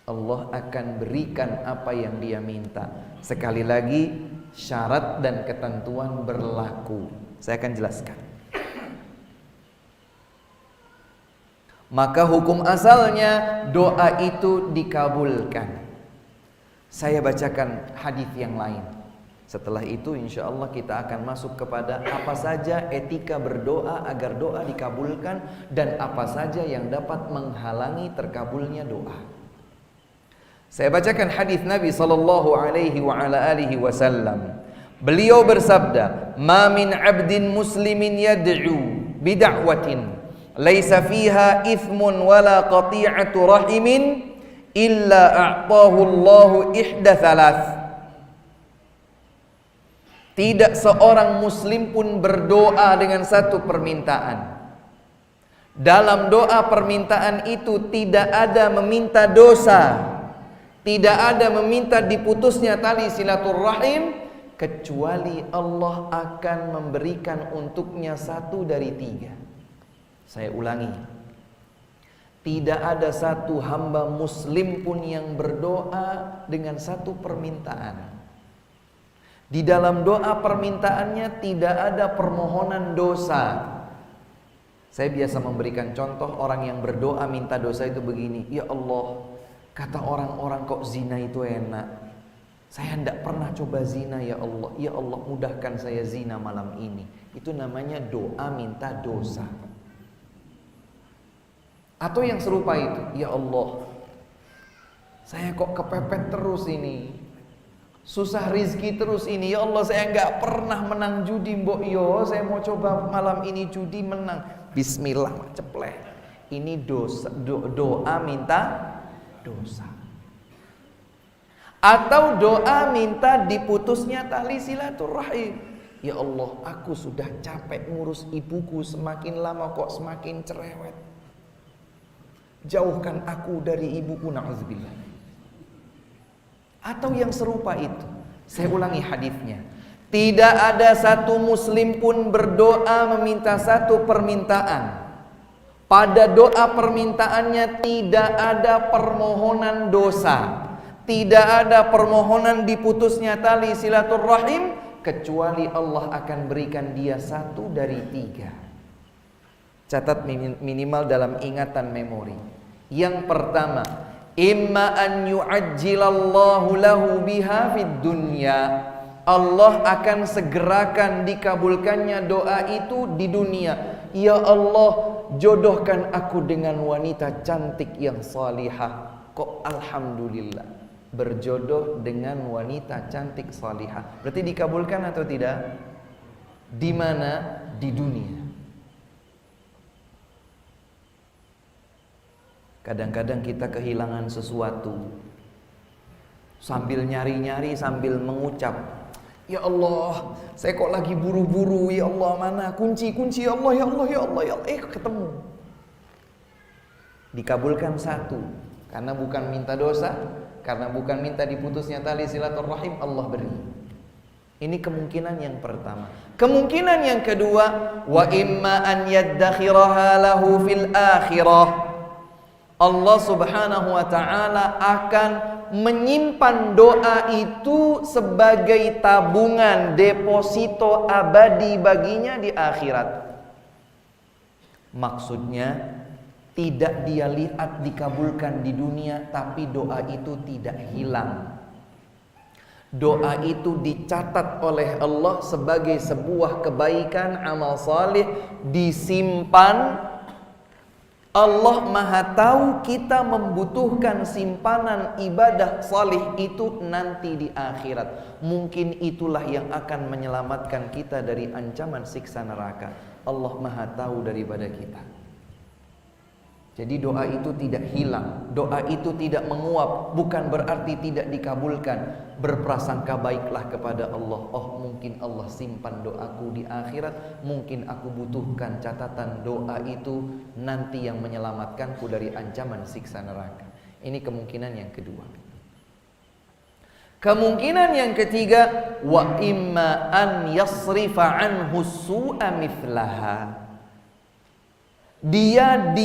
Allah akan berikan apa yang dia minta. Sekali lagi, syarat dan ketentuan berlaku. Saya akan jelaskan. Maka hukum asalnya doa itu dikabulkan. Saya bacakan hadis yang lain. Setelah itu insya Allah kita akan masuk kepada apa saja etika berdoa agar doa dikabulkan dan apa saja yang dapat menghalangi terkabulnya doa. Saya bacakan hadis Nabi sallallahu alaihi wa ala alihi wasallam. Beliau bersabda, "Ma min 'abdin muslimin yad'u bid'awatin laisa fiha ithmun wala qati'atu rahimin illa a'tahu Allahu ihda thalath." Tidak seorang muslim pun berdoa dengan satu permintaan. Dalam doa permintaan itu tidak ada meminta dosa, tidak ada meminta diputusnya tali silaturrahim, kecuali Allah akan memberikan untuknya 1 dari 3. Saya ulangi, tidak ada satu hamba muslim pun yang berdoa dengan satu permintaan. Di dalam doa permintaannya tidak ada permohonan dosa. Saya biasa memberikan contoh orang yang berdoa minta dosa itu begini, "Ya Allah, kata orang-orang kok zina itu enak. Saya tidak pernah coba zina ya Allah. Ya Allah, mudahkan saya zina malam ini." Itu namanya doa minta dosa. Atau yang serupa itu, "Ya Allah, saya kok kepepet terus ini. Susah rizki terus ini. Ya Allah, saya enggak pernah menang judi, mbok yo. Saya mau coba malam ini judi menang. Bismillah, ceplek." Ini dosa, doa minta dosa. Atau doa minta diputusnya tali silaturahim. "Ya Allah, aku sudah capek ngurus ibuku, semakin lama kok semakin cerewet. Jauhkan aku dari ibuku, na'udzubillah." Atau yang serupa itu. Saya ulangi hadisnya. Tidak ada satu muslim pun berdoa meminta satu permintaan. Pada doa permintaannya tidak ada permohonan dosa, tidak ada permohonan diputusnya tali silaturrahim, kecuali Allah akan berikan dia 1 dari 3. Catat minimal dalam ingatan memori. Yang pertama, imma an yu'ajjilallahu lahu biha fid dunya, Allah akan segerakan dikabulkannya doa itu di dunia. Ya Allah, jodohkan aku dengan wanita cantik yang salihah. Kok alhamdulillah berjodoh dengan wanita cantik salihah. Berarti dikabulkan atau tidak? Di mana? Di dunia. Kadang-kadang kita kehilangan sesuatu, sambil nyari-nyari, sambil mengucap, ya Allah, saya kok lagi buru-buru, ya Allah, mana kunci ya Allah, ya Allah, ya Allah, ya Allah, ketemu. Dikabulkan satu, karena bukan minta dosa, karena bukan minta diputusnya tali silaturahim, Allah beri. Ini kemungkinan yang pertama. Kemungkinan yang kedua, wa imma an yaddakhiraha lahu fil akhirah. Allah Subhanahu wa ta'ala akan menyimpan doa itu sebagai tabungan deposito abadi baginya di akhirat. Maksudnya tidak dia lihat dikabulkan di dunia, tapi doa itu tidak hilang. Doa itu dicatat oleh Allah sebagai sebuah kebaikan, amal salih, disimpan. Allah Maha tahu kita membutuhkan simpanan ibadah salih itu nanti di akhirat. Mungkin itulah yang akan menyelamatkan kita dari ancaman siksa neraka. Allah Maha tahu daripada kita. Jadi doa itu tidak hilang, doa itu tidak menguap, bukan berarti tidak dikabulkan. Berprasangka baiklah kepada Allah. Oh, mungkin Allah simpan doaku di akhirat, mungkin aku butuhkan catatan doa itu nanti yang menyelamatkanku dari ancaman siksa neraka. Ini kemungkinan yang kedua. Kemungkinan yang ketiga, wa imma an yasrifa anhu su'a mithlaha. Dia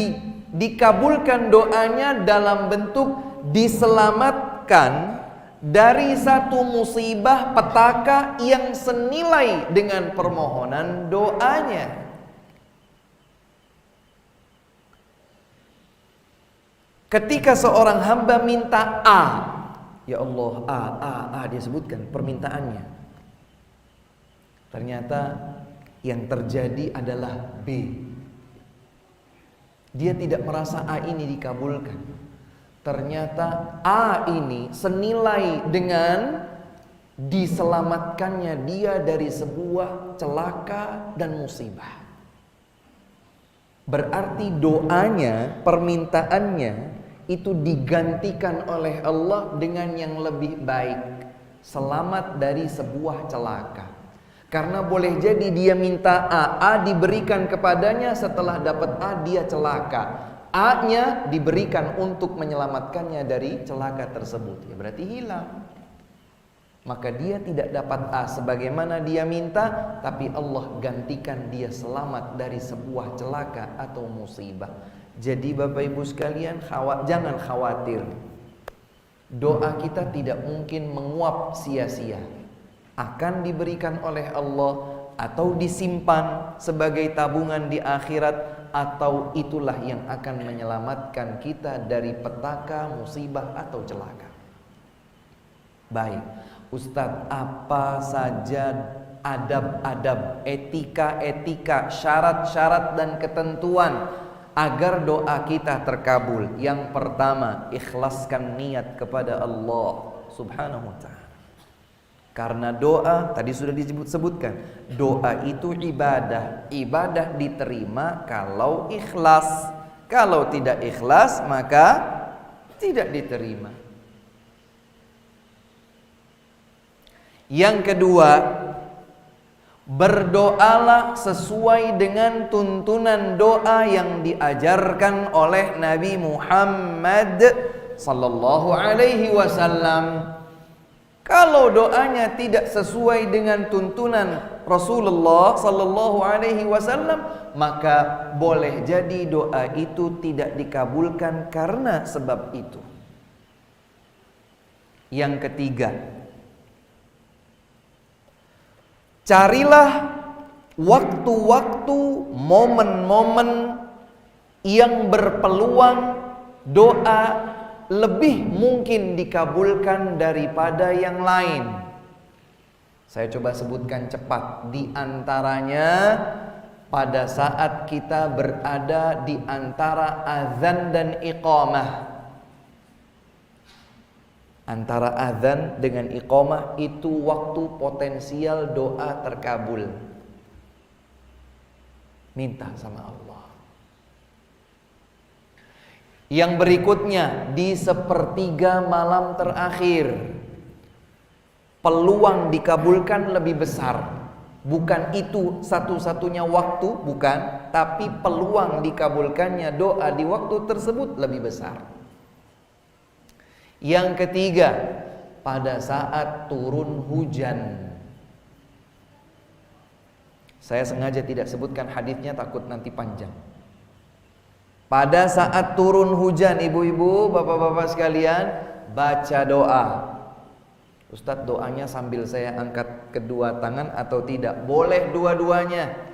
dikabulkan doanya dalam bentuk diselamatkan dari satu musibah petaka yang senilai dengan permohonan doanya. Ketika seorang hamba minta A, ya Allah, A, dia sebutkan permintaannya. Ternyata yang terjadi adalah B. Dia tidak merasa A ini dikabulkan. Ternyata A ini senilai dengan diselamatkannya dia dari sebuah celaka dan musibah. Berarti doanya, permintaannya itu digantikan oleh Allah dengan yang lebih baik. Selamat dari sebuah celaka. Karena boleh jadi dia minta A diberikan kepadanya, setelah dapat A dia celaka. A-nya diberikan untuk menyelamatkannya dari celaka tersebut. Ya berarti hilang. Maka dia tidak dapat A sebagaimana dia minta, tapi Allah gantikan dia selamat dari sebuah celaka atau musibah. Jadi Bapak Ibu sekalian, jangan khawatir. Doa kita tidak mungkin menguap sia-sia. Akan diberikan oleh Allah atau disimpan sebagai tabungan di akhirat, atau itulah yang akan menyelamatkan kita dari petaka, musibah atau celaka. Baik, Ustadz, apa saja adab-adab, etika-etika, syarat-syarat dan ketentuan agar doa kita terkabul? Yang pertama, ikhlaskan niat kepada Allah Subhanahu wa ta'ala. Karena doa tadi sudah disebutkan, doa itu ibadah. Ibadah diterima kalau ikhlas. Kalau tidak ikhlas maka tidak diterima. Yang kedua, berdoalah sesuai dengan tuntunan doa yang diajarkan oleh Nabi Muhammad sallallahu alaihi wasallam. Kalau doanya tidak sesuai dengan tuntunan Rasulullah sallallahu alaihi wasallam, maka boleh jadi doa itu tidak dikabulkan karena sebab itu. Yang ketiga, carilah waktu-waktu, momen-momen yang berpeluang doa lebih mungkin dikabulkan daripada yang lain. Saya coba sebutkan cepat. Di antaranya pada saat kita berada di antara azan dan iqamah. Antara azan dengan iqamah itu waktu potensial doa terkabul. Minta sama Allah. Yang berikutnya di sepertiga malam terakhir, peluang dikabulkan lebih besar. Bukan itu satu-satunya waktu, bukan, tapi peluang dikabulkannya doa di waktu tersebut lebih besar. Yang ketiga, pada saat turun hujan. Saya sengaja tidak sebutkan hadisnya, takut nanti panjang. Pada saat turun hujan, ibu-ibu, bapak-bapak sekalian, baca doa. Ustadz, doanya sambil saya angkat kedua tangan atau tidak? Boleh dua-duanya.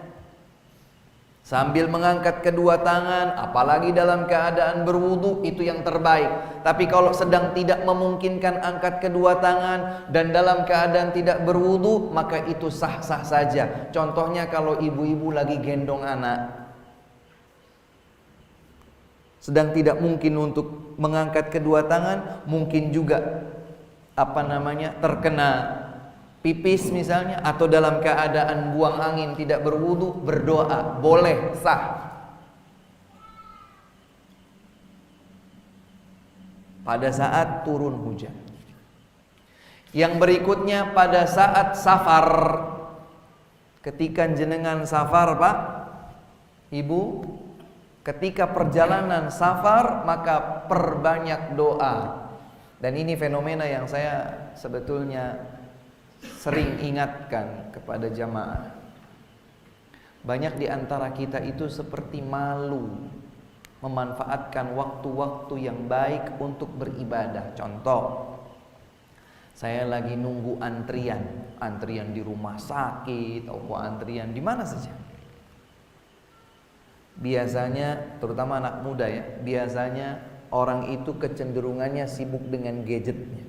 Sambil mengangkat kedua tangan, apalagi dalam keadaan berwudu, itu yang terbaik. Tapi kalau sedang tidak memungkinkan angkat kedua tangan dan dalam keadaan tidak berwudu, maka itu sah-sah saja. Contohnya kalau ibu-ibu lagi gendong anak, sedang tidak mungkin untuk mengangkat kedua tangan, mungkin juga terkena pipis misalnya, atau dalam keadaan buang angin tidak berwudu, berdoa boleh, sah. Pada saat turun hujan. Yang berikutnya pada saat safar. Ketika jenengan safar, Pak, Ibu, ketika perjalanan safar, maka perbanyak doa. Dan ini fenomena yang saya sebetulnya sering ingatkan kepada jamaah. Banyak di antara kita itu seperti malu memanfaatkan waktu-waktu yang baik untuk beribadah. Contoh, saya lagi nunggu antrian di rumah sakit atau antrian di mana saja. Biasanya, terutama anak muda ya, biasanya orang itu kecenderungannya sibuk dengan gadgetnya.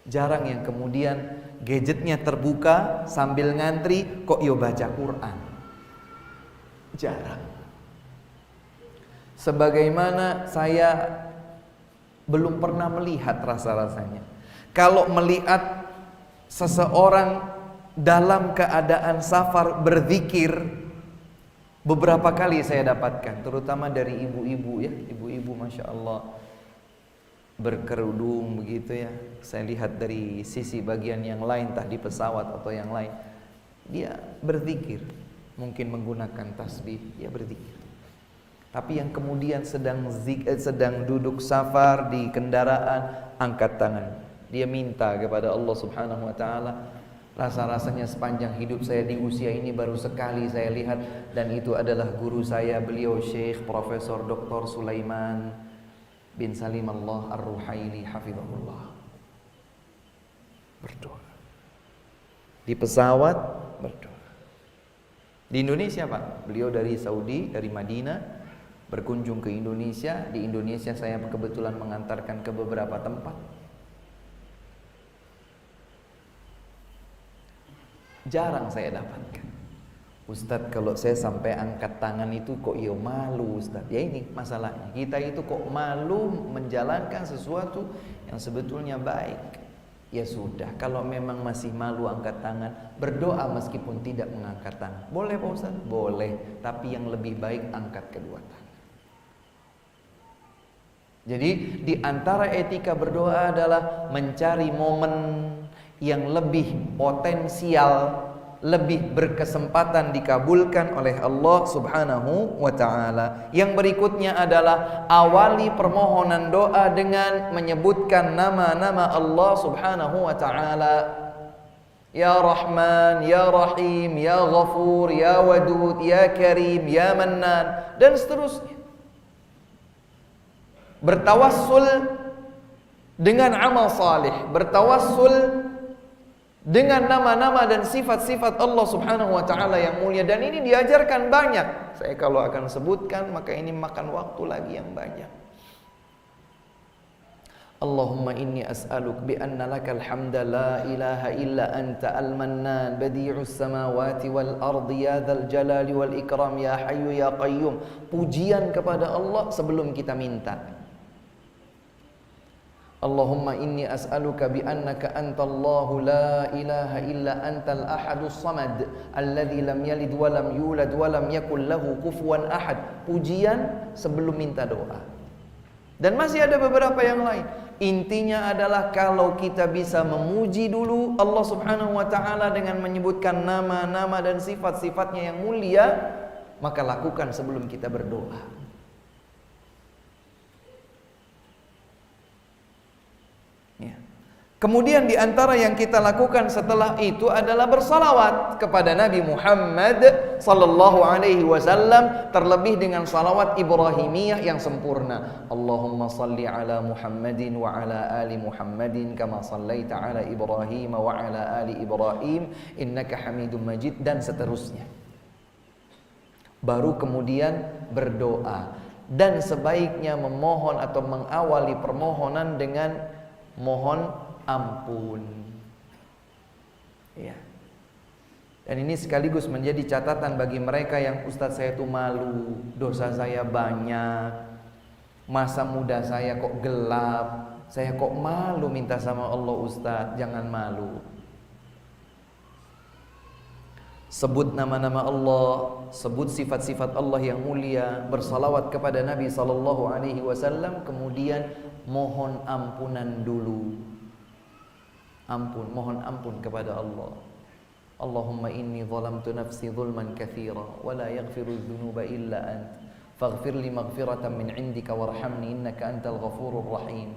Jarang yang kemudian gadgetnya terbuka sambil ngantri kok yo baca Quran. Jarang. Sebagaimana saya belum pernah melihat rasa-rasanya, kalau melihat seseorang dalam keadaan safar berzikir. Beberapa kali saya dapatkan, terutama dari ibu-ibu ya, ibu-ibu Masya Allah berkerudung begitu ya. Saya lihat dari sisi bagian yang lain, entah di pesawat atau yang lain, dia berzikir, mungkin menggunakan tasbih, dia berzikir. Tapi yang kemudian sedang duduk safar di kendaraan, angkat tangan, dia minta kepada Allah Subhanahu wa Ta'ala. Rasa-rasanya sepanjang hidup saya di usia ini baru sekali saya lihat, dan itu adalah guru saya, beliau Syekh Profesor Dr. Sulaiman bin Salim Allah Ar-Ruhaili hafizahullah. Berdoa di pesawat, berdoa di Indonesia, Pak. Beliau dari Saudi, dari Madinah, berkunjung ke Indonesia. Di Indonesia saya kebetulan mengantarkan ke beberapa tempat. Jarang saya dapatkan, Ustadz, kalau saya sampai angkat tangan itu kok yo malu, Ustadz. Ya ini masalahnya, kita itu kok malu menjalankan sesuatu yang sebetulnya baik. Ya sudah, kalau memang masih malu angkat tangan, berdoa meskipun tidak mengangkat tangan. Boleh Pak Ustadz? Boleh, tapi yang lebih baik angkat kedua tangan. Jadi di antara etika berdoa adalah mencari momen yang lebih potensial, lebih berkesempatan dikabulkan oleh Allah Subhanahu wa Ta'ala. Yang berikutnya adalah awali permohonan doa dengan menyebutkan nama-nama Allah Subhanahu wa Ta'ala. Ya Rahman, Ya Rahim, Ya Ghafur, Ya Wadud, Ya Karim, Ya Mannan, dan seterusnya. Bertawassul dengan amal salih, bertawassul dengan nama-nama dan sifat-sifat Allah Subhanahu wa Ta'ala yang mulia. Dan ini diajarkan banyak. Saya kalau akan sebutkan, maka ini makan waktu lagi yang banyak. Allahumma inni as'aluk bi anna lakal hamda la ilaha illa anta al-mannan badi'us samawati wal ardi ya dzal jalali wal ikram ya hayyu ya qayyum. Pujian kepada Allah sebelum kita minta. Allahumma inni as'aluka bi annaka antallahu la ilaha illa antal ahadus samad alladzi lam yalid wa lam yulad wa lam yakul lahu kufuwan ahad. Pujian sebelum minta doa. Dan masih ada beberapa yang lain. Intinya adalah kalau kita bisa memuji dulu Allah Subhanahu wa taala dengan menyebutkan nama-nama dan sifat-sifatnya yang mulia, maka lakukan sebelum kita berdoa. Ya. Kemudian di antara yang kita lakukan setelah itu adalah bersalawat kepada Nabi Muhammad sallallahu alaihi wasallam, terlebih dengan salawat Ibrahimiyah yang sempurna. Allahumma salli ala Muhammadin wa ala ali Muhammadin kama sallaita ala Ibrahim wa ala ali Ibrahim innaka Hamidum Majid, dan seterusnya. Baru kemudian berdoa, dan sebaiknya memohon atau mengawali permohonan dengan mohon ampun. Ya. Dan ini sekaligus menjadi catatan bagi mereka yang, Ustadz saya itu malu, dosa saya banyak, masa muda saya kok gelap, saya kok malu minta sama Allah. Ustadz, jangan malu. Sebut nama-nama Allah, sebut sifat-sifat Allah yang mulia, bersalawat kepada Nabi sallallahu alaihi wasallam, kemudian mohon ampunan dulu. Mohon ampun kepada Allah. Allahumma inni zalamtu nafsi zulman katsira wa la yaghfiru dzunuba illa ant faghfir li maghfiratan min indika warhamni innaka antal ghafurur rahim.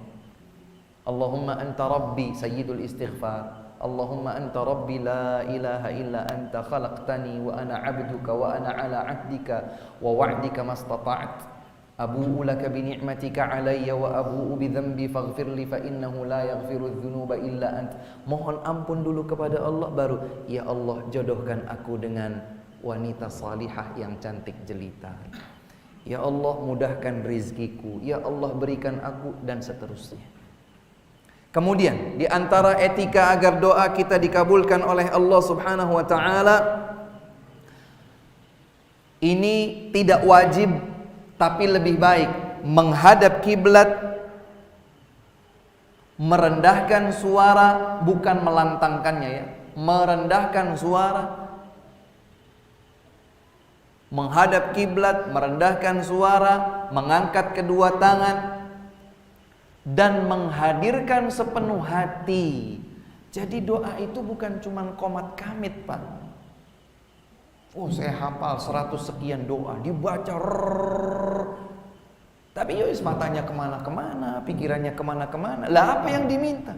Allahumma anta rabbi sayyidul istighfar. Allahumma anta rabbi la ilaha illa anta khalaqtani wa ana 'abduka wa ana 'ala 'ahdika wa wa'dika mastata'tu. Abu'u laka bi ni'matika 'alayya wa abu'u bi dhanbi faghfir li fa innahu la yaghfiru dzunuba illa ant. Mohon ampun dulu kepada Allah, baru ya Allah jodohkan aku dengan wanita salihah yang cantik jelita. Ya Allah mudahkan rizkiku, ya Allah berikan aku, dan seterusnya. Kemudian di antara etika agar doa kita dikabulkan oleh Allah Subhanahu wa taala, ini tidak wajib, tapi lebih baik menghadap kiblat, merendahkan suara, bukan melantangkannya ya, merendahkan suara, menghadap kiblat, merendahkan suara, mengangkat kedua tangan, dan menghadirkan sepenuh hati. Jadi doa itu bukan cuma qomat kamit, Pak. Oh saya hafal 100 sekian doa, dibaca tapi yowis matanya kemana-kemana, pikirannya kemana-kemana. Lah apa yang diminta?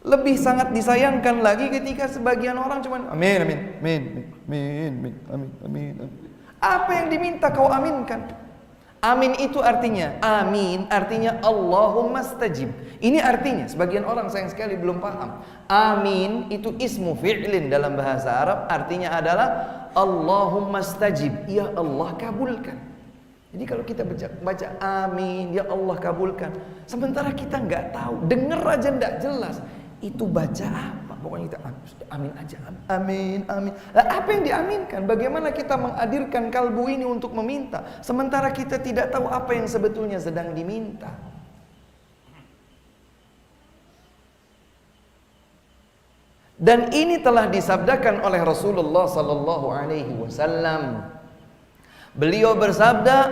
Lebih sangat disayangkan lagi ketika sebagian orang cuma amin amin amin amin amin amin amin. Apa yang diminta kau aminkan? Amin itu artinya, amin artinya Allahumma stajib. Ini artinya, sebagian orang sayang sekali belum paham. Amin itu ismu fi'lin dalam bahasa Arab, artinya adalah Allahumma stajib, ya Allah kabulkan. Jadi kalau kita baca amin, ya Allah kabulkan, sementara kita nggak tahu, denger aja nggak jelas, itu baca apa? Pokoknya kita amin aja, amin, amin. Nah, apa yang diaminkan? Bagaimana kita menghadirkan kalbu ini untuk meminta, sementara kita tidak tahu apa yang sebetulnya sedang diminta. Dan ini telah disabdakan oleh Rasulullah sallallahu alaihi wasallam. Beliau bersabda,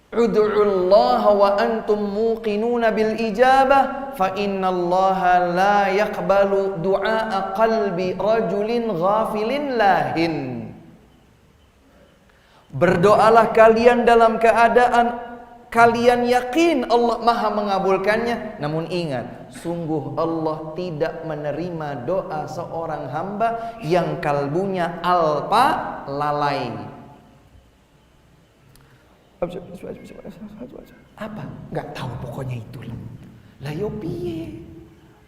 "Ud'ullaha wa antum muqinuna bil ijabah, fa innallaha la yaqbalu du'a qalbi rajulin ghafilin lahin." Berdoalah kalian dalam keadaan kalian yakin Allah Maha mengabulkannya. Namun ingat, sungguh Allah tidak menerima doa seorang hamba yang kalbunya alpa, lalai. Apa? Nggak tahu, pokoknya itulah. Lah yo piye?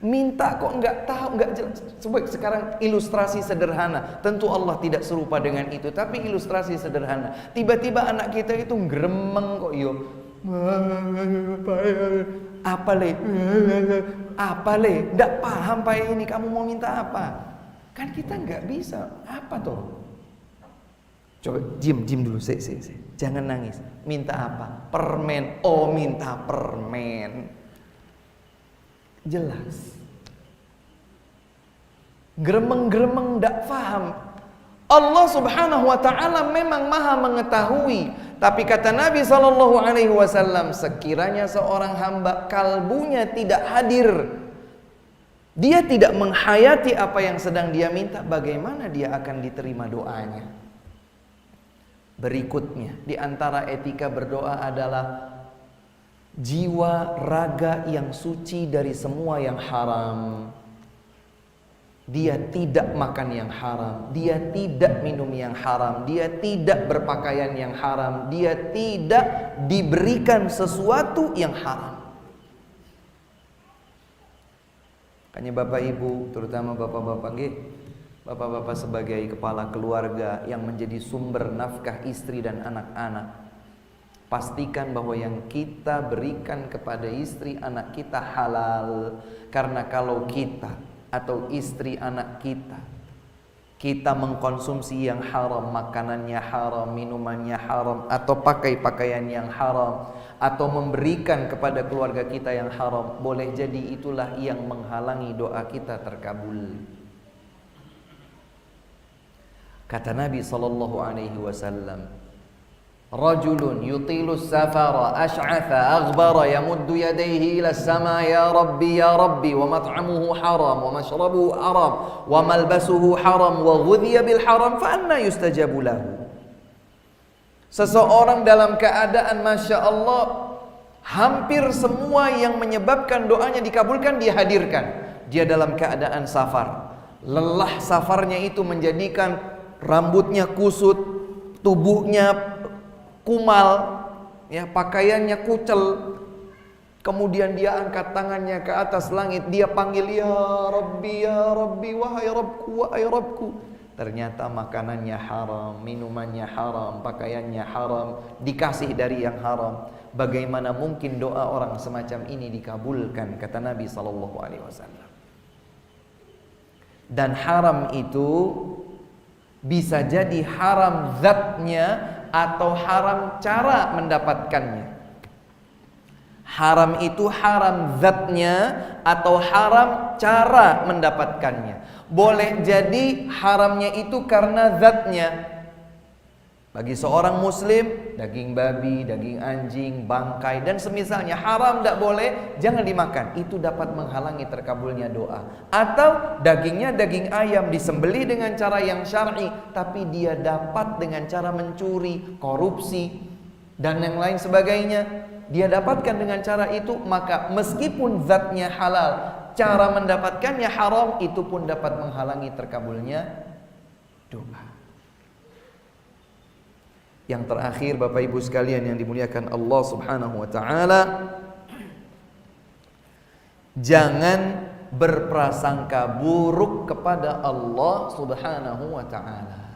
Minta kok nggak tahu, nggak jelas. Coba sekarang ilustrasi sederhana. Tentu Allah tidak serupa dengan itu, tapi ilustrasi sederhana. Tiba-tiba anak kita itu gremeng kok yo. Apa le? Apa le? Nggak paham Pak ini, kamu mau minta apa? Kan kita nggak bisa. Apa tuh? Coba diam dulu, jangan nangis. Minta apa? Permen. Oh, minta permen. Jelas. Gremeng-gremeng ndak paham. Allah Subhanahu wa taala memang Maha mengetahui, tapi kata Nabi sallallahu alaihi wasallam, sekiranya seorang hamba kalbunya tidak hadir, dia tidak menghayati apa yang sedang dia minta, bagaimana dia akan diterima doanya? Berikutnya, di antara etika berdoa adalah jiwa raga yang suci dari semua yang haram. Dia tidak makan yang haram, dia tidak minum yang haram, dia tidak berpakaian yang haram, dia tidak diberikan sesuatu yang haram. Makanya Bapak Ibu, terutama Bapak-bapak Bapak-bapak sebagai kepala keluarga yang menjadi sumber nafkah istri dan anak-anak, pastikan bahwa yang kita berikan kepada istri anak kita halal. Karena kalau kita atau istri anak kita mengkonsumsi yang haram, makanannya haram, minumannya haram, atau pakai pakaian yang haram, atau memberikan kepada keluarga kita yang haram, boleh jadi itulah yang menghalangi doa kita terkabul. Kata Nabi sallallahu alaihi wasallam, rajulun yutilu safara ash'atha aghbara yamuddu yadayhi ila as-sama ya rabbi wa mat'amuhu haram wa mashrabuhu haram wa malbasuhu haram wa ghudhiya bil haram fa anna yustajabu lahu. Seseorang dalam keadaan Masya Allah, hampir semua yang menyebabkan doanya dikabulkan dia hadirkan. Dia dalam keadaan safar, lelah safarnya itu menjadikan rambutnya kusut, tubuhnya kumal, ya, pakaiannya kucel. Kemudian dia angkat tangannya ke atas langit, dia panggil ya Rabbi, wahai Rabbku. Ternyata makanannya haram, minumannya haram, pakaiannya haram, dikasih dari yang haram. Bagaimana mungkin doa orang semacam ini dikabulkan, kata Nabi SAW. Dan haram itu bisa jadi haram zatnya atau haram cara mendapatkannya. Haram itu haram zatnya atau haram cara mendapatkannya. Boleh jadi haramnya itu karena zatnya. Bagi seorang muslim, daging babi, daging anjing, bangkai dan semisalnya haram, tidak boleh, jangan dimakan. Itu dapat menghalangi terkabulnya doa. Atau dagingnya daging ayam disembelih dengan cara yang syar'i, tapi dia dapat dengan cara mencuri, korupsi dan yang lain sebagainya. Dia dapatkan dengan cara itu, maka meskipun zatnya halal, cara mendapatkannya haram, itu pun dapat menghalangi terkabulnya doa. Yang terakhir Bapak Ibu sekalian yang dimuliakan Allah Subhanahu wa taala, jangan berprasangka buruk kepada Allah Subhanahu wa taala.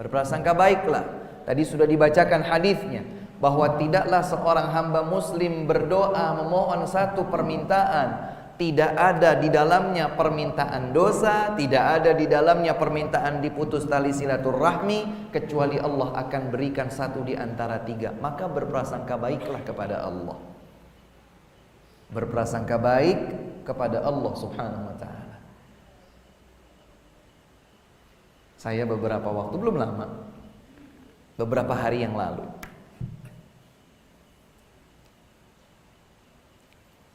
Berprasangka baiklah. Tadi sudah dibacakan hadisnya bahwa tidaklah seorang hamba muslim berdoa memohon satu permintaan, tidak ada di dalamnya permintaan dosa, tidak ada di dalamnya permintaan diputus tali silaturahmi, kecuali Allah akan berikan satu di antara tiga. Maka berprasangka baiklah kepada Allah. Berprasangka baik kepada Allah Subhanahu wa ta'ala. Saya beberapa waktu, belum lama, beberapa hari yang lalu,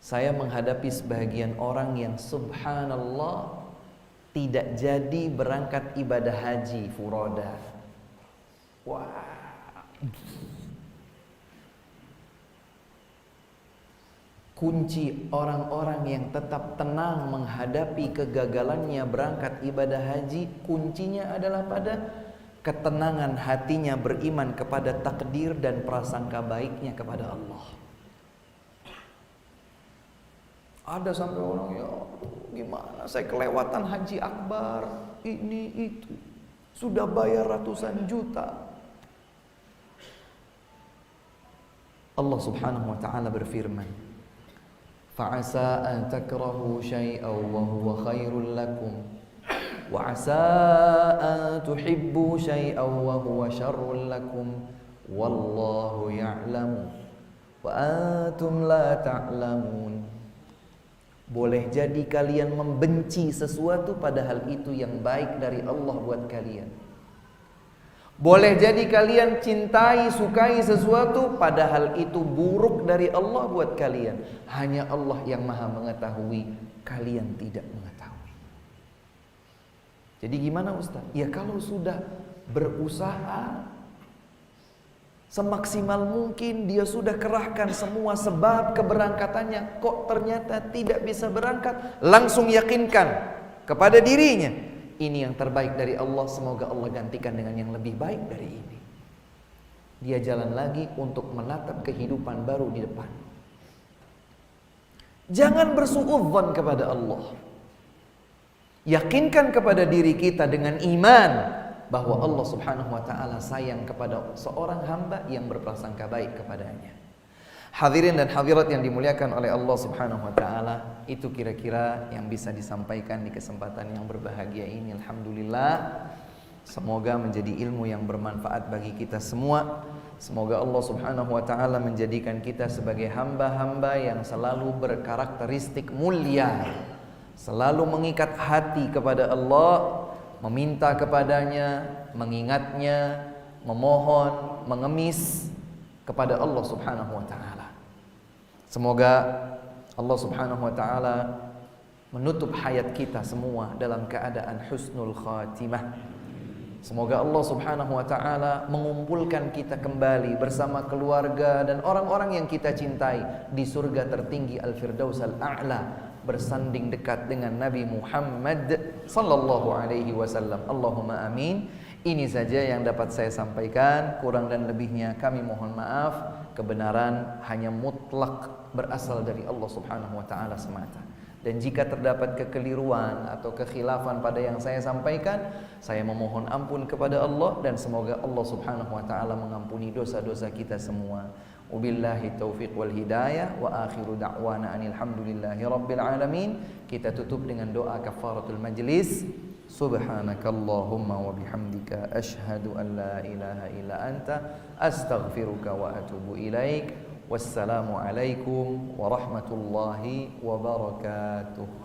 saya menghadapi sebagian orang yang subhanallah tidak jadi berangkat ibadah haji furoda. Wah. Kunci orang-orang yang tetap tenang menghadapi kegagalannya berangkat ibadah haji, kuncinya adalah pada ketenangan hatinya beriman kepada takdir dan prasangka baiknya kepada Allah. Ada sampai orang, ya gimana saya kelewatan haji akbar, ini itu, sudah bayar ratusan juta. Allah Subhanahu wa ta'ala berfirman, Fa'asa an takrahu syai'aw wa huwa khairul lakum wa 'asa an tuhibbu syai'aw wa huwa syarrul lakum wallahu ya'lamu wa antum la ta'lamun. Boleh jadi kalian membenci sesuatu padahal itu yang baik dari Allah buat kalian. Boleh jadi kalian cintai, sukai sesuatu padahal itu buruk dari Allah buat kalian. Hanya Allah yang Maha mengetahui, kalian tidak mengetahui. Jadi gimana Ustaz? Ya kalau sudah berusaha semaksimal mungkin, dia sudah kerahkan semua sebab keberangkatannya, kok ternyata tidak bisa berangkat, langsung yakinkan kepada dirinya, ini yang terbaik dari Allah, semoga Allah gantikan dengan yang lebih baik dari ini. Dia jalan lagi untuk menatap kehidupan baru di depan. Jangan bersuudzon kepada Allah. Yakinkan kepada diri kita dengan iman bahwa Allah Subhanahu wa taala sayang kepada seorang hamba yang berprasangka baik kepadanya. Hadirin dan hadirat yang dimuliakan oleh Allah Subhanahu wa taala, itu kira-kira yang bisa disampaikan di kesempatan yang berbahagia ini. Alhamdulillah, semoga menjadi ilmu yang bermanfaat bagi kita semua. Semoga Allah Subhanahu wa taala menjadikan kita sebagai hamba-hamba yang selalu berkarakteristik mulia, selalu mengikat hati kepada Allah, meminta kepadanya, mengingatnya, memohon, mengemis kepada Allah Subhanahu wa taala. Semoga Allah Subhanahu wa taala menutup hayat kita semua dalam keadaan husnul khatimah. Semoga Allah Subhanahu wa taala mengumpulkan kita kembali bersama keluarga dan orang-orang yang kita cintai di surga tertinggi Al-Firdaus Al-A'la, bersanding dekat dengan Nabi Muhammad sallallahu alaihi wasallam. Allahumma amin. Ini saja yang dapat saya sampaikan, kurang dan lebihnya kami mohon maaf. Kebenaran hanya mutlak berasal dari Allah Subhanahu wa taala semata. Dan jika terdapat kekeliruan atau kekhilafan pada yang saya sampaikan, saya memohon ampun kepada Allah dan semoga Allah Subhanahu wa taala mengampuni dosa-dosa kita semua. Wabillahi taufiq wal hidayah wa akhiru da'wana anil hamdulillahi rabbil alamin. Kita tutup dengan doa kafaratul majlis. Subhanakallahumma wa bihamdika asyhadu an la ilaha illa anta astaghfiruka wa atubu ilaik. Wassalamu alaikum warahmatullahi wabarakatuh.